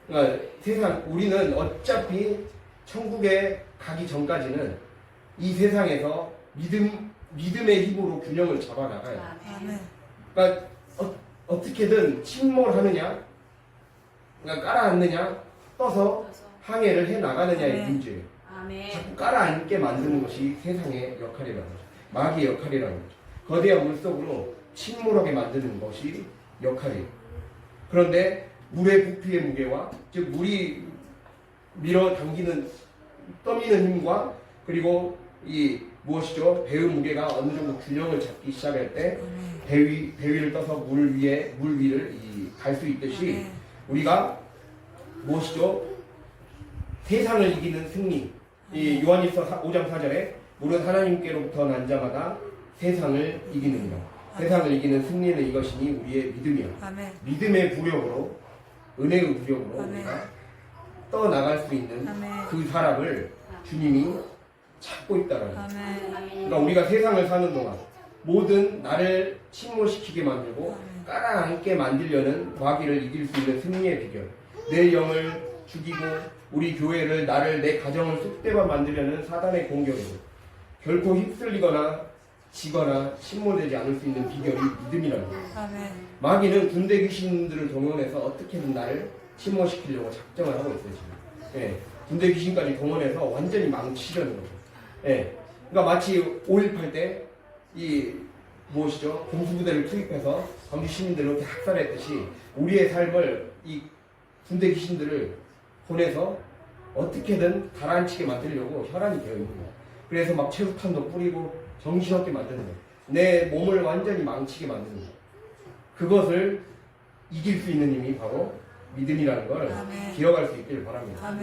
S1: 그러니까 우리는 어차피 천국에 가기 전까지는 이 세상에서 믿음의 힘으로 균형을 잡아 나가야 돼요. 그러니까 어떻게든 침몰하느냐, 그러니까 깔아앉느냐, 떠서 항해를 해 나가느냐의 문제예요. 자꾸 깔아앉게 만드는 것이 세상의 역할이라는 거죠. 마귀의 역할이라는 거죠. 거대한 물속으로 침몰하게 만드는 것이 역할이에요. 그런데 물의 부피의 무게와, 즉 물이 밀어 당기는 떠미는 힘과, 그리고 무엇이죠? 배의 무게가 어느 정도 균형을 잡기 시작할 때 배 위를 떠서 물 위를 갈 수 있듯이, 우리가 무엇이죠? 세상을 이기는 승리. 이 요한일서 5장 4절에 무릇 하나님께로부터 난 자마다 세상을 이기느니라. 세상을 이기는 승리는 이것이니 우리의 믿음이야. 믿음의 부력으로, 은혜의 부력으로 우리가 떠나갈 수 있는 그 사람을 주님이 찾고 있다라는 거예요. 그러니까 우리가 세상을 사는 동안 모든 나를 침몰시키게 만들고 깔아앉게 만들려는 마귀를 이길 수 있는 승리의 비결, 내 영을 죽이고 우리 교회를, 나를, 내 가정을 쑥대밭 만들려는 사단의 공격으로 결코 휩쓸리거나 지거나 침몰되지 않을 수 있는 비결이 믿음이라는 거예요. 마귀는 군대 귀신들을 동원해서 어떻게든 나를 침몰시키려고 작정을 하고 있어요, 지금. 군대 귀신까지 동원해서 완전히 망치려는 거죠. 그러니까 마치 5.18 때 무엇이죠? 공수부대를 투입해서 광주 시민들을 이렇게 학살했듯이 우리의 삶을 이 군대 귀신들을 보내서 어떻게든 가라앉히게 만들려고 혈안이 되어 있는 거예요. 그래서 막 최루탄도 뿌리고 정신없게 만드는 거예요. 내 몸을 완전히 망치게 만드는 거예요. 그것을 이길 수 있는 힘이 바로 믿음이라는 걸 기억할 수 있기를 바랍니다.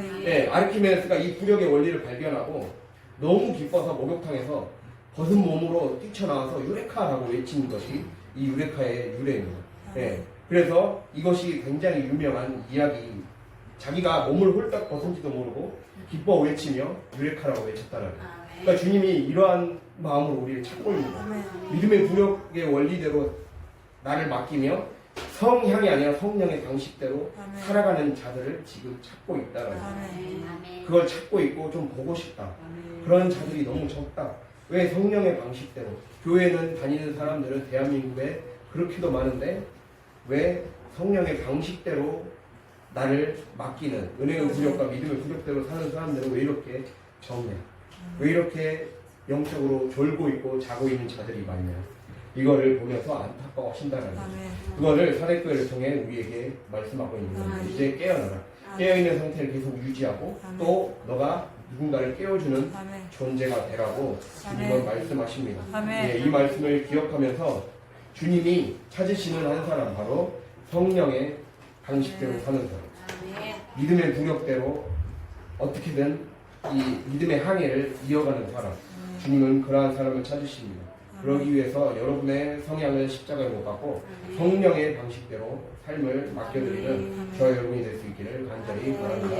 S1: 아르키메데스가 이 부력의 원리를 발견하고 너무 기뻐서 목욕탕에서 벗은 몸으로 뛰쳐나와서 유레카라고 외치는 것이 이 유레카의 유래입니다. 그래서 이것이 굉장히 유명한 이야기, 자기가 몸을 홀딱 벗은지도 모르고 기뻐 외치며 유레카라고 외쳤다는 거예요. 그러니까 주님이 이러한 마음으로 우리를 찾고 있는 거예요. 믿음의 부력의 원리대로 나를 맡기며 성향이 아니라 성령의 방식대로 살아가는 자들을 지금 찾고 있다라는 거예요. 그걸 찾고 있고 좀 보고 싶다. 그런 자들이 너무 적다. 왜 성령의 방식대로? 교회는 다니는 사람들은 대한민국에 그렇게도 많은데 왜 성령의 방식대로 나를 맡기는, 은혜의 부력과 믿음의 부력대로 사는 사람들은 왜 이렇게 적냐? 왜 이렇게 영적으로 졸고 있고 자고 있는 자들이 많냐? 이거를 보면서 안타까워하신다는 거죠. 그거를 사례교회를 통해 우리에게 말씀하고 있는 거예요. 이제 깨어나라. 깨어있는 상태를 계속 유지하고 또 너가 누군가를 깨워주는 존재가 되라고 주님은 말씀하십니다. 이 말씀을 기억하면서 주님이 찾으시는 한 사람, 바로 성령의 방식대로 사는 사람, 믿음의 부력대로 어떻게든 이 믿음의 항해를 이어가는 사람, 주님은 그러한 사람을 찾으십니다. 그러기 위해서 여러분의 성향을 십자가에 못 박고 성령의 방식대로 삶을 맡겨드리는 저 여러분이 될 수 있기를 간절히 바랍니다.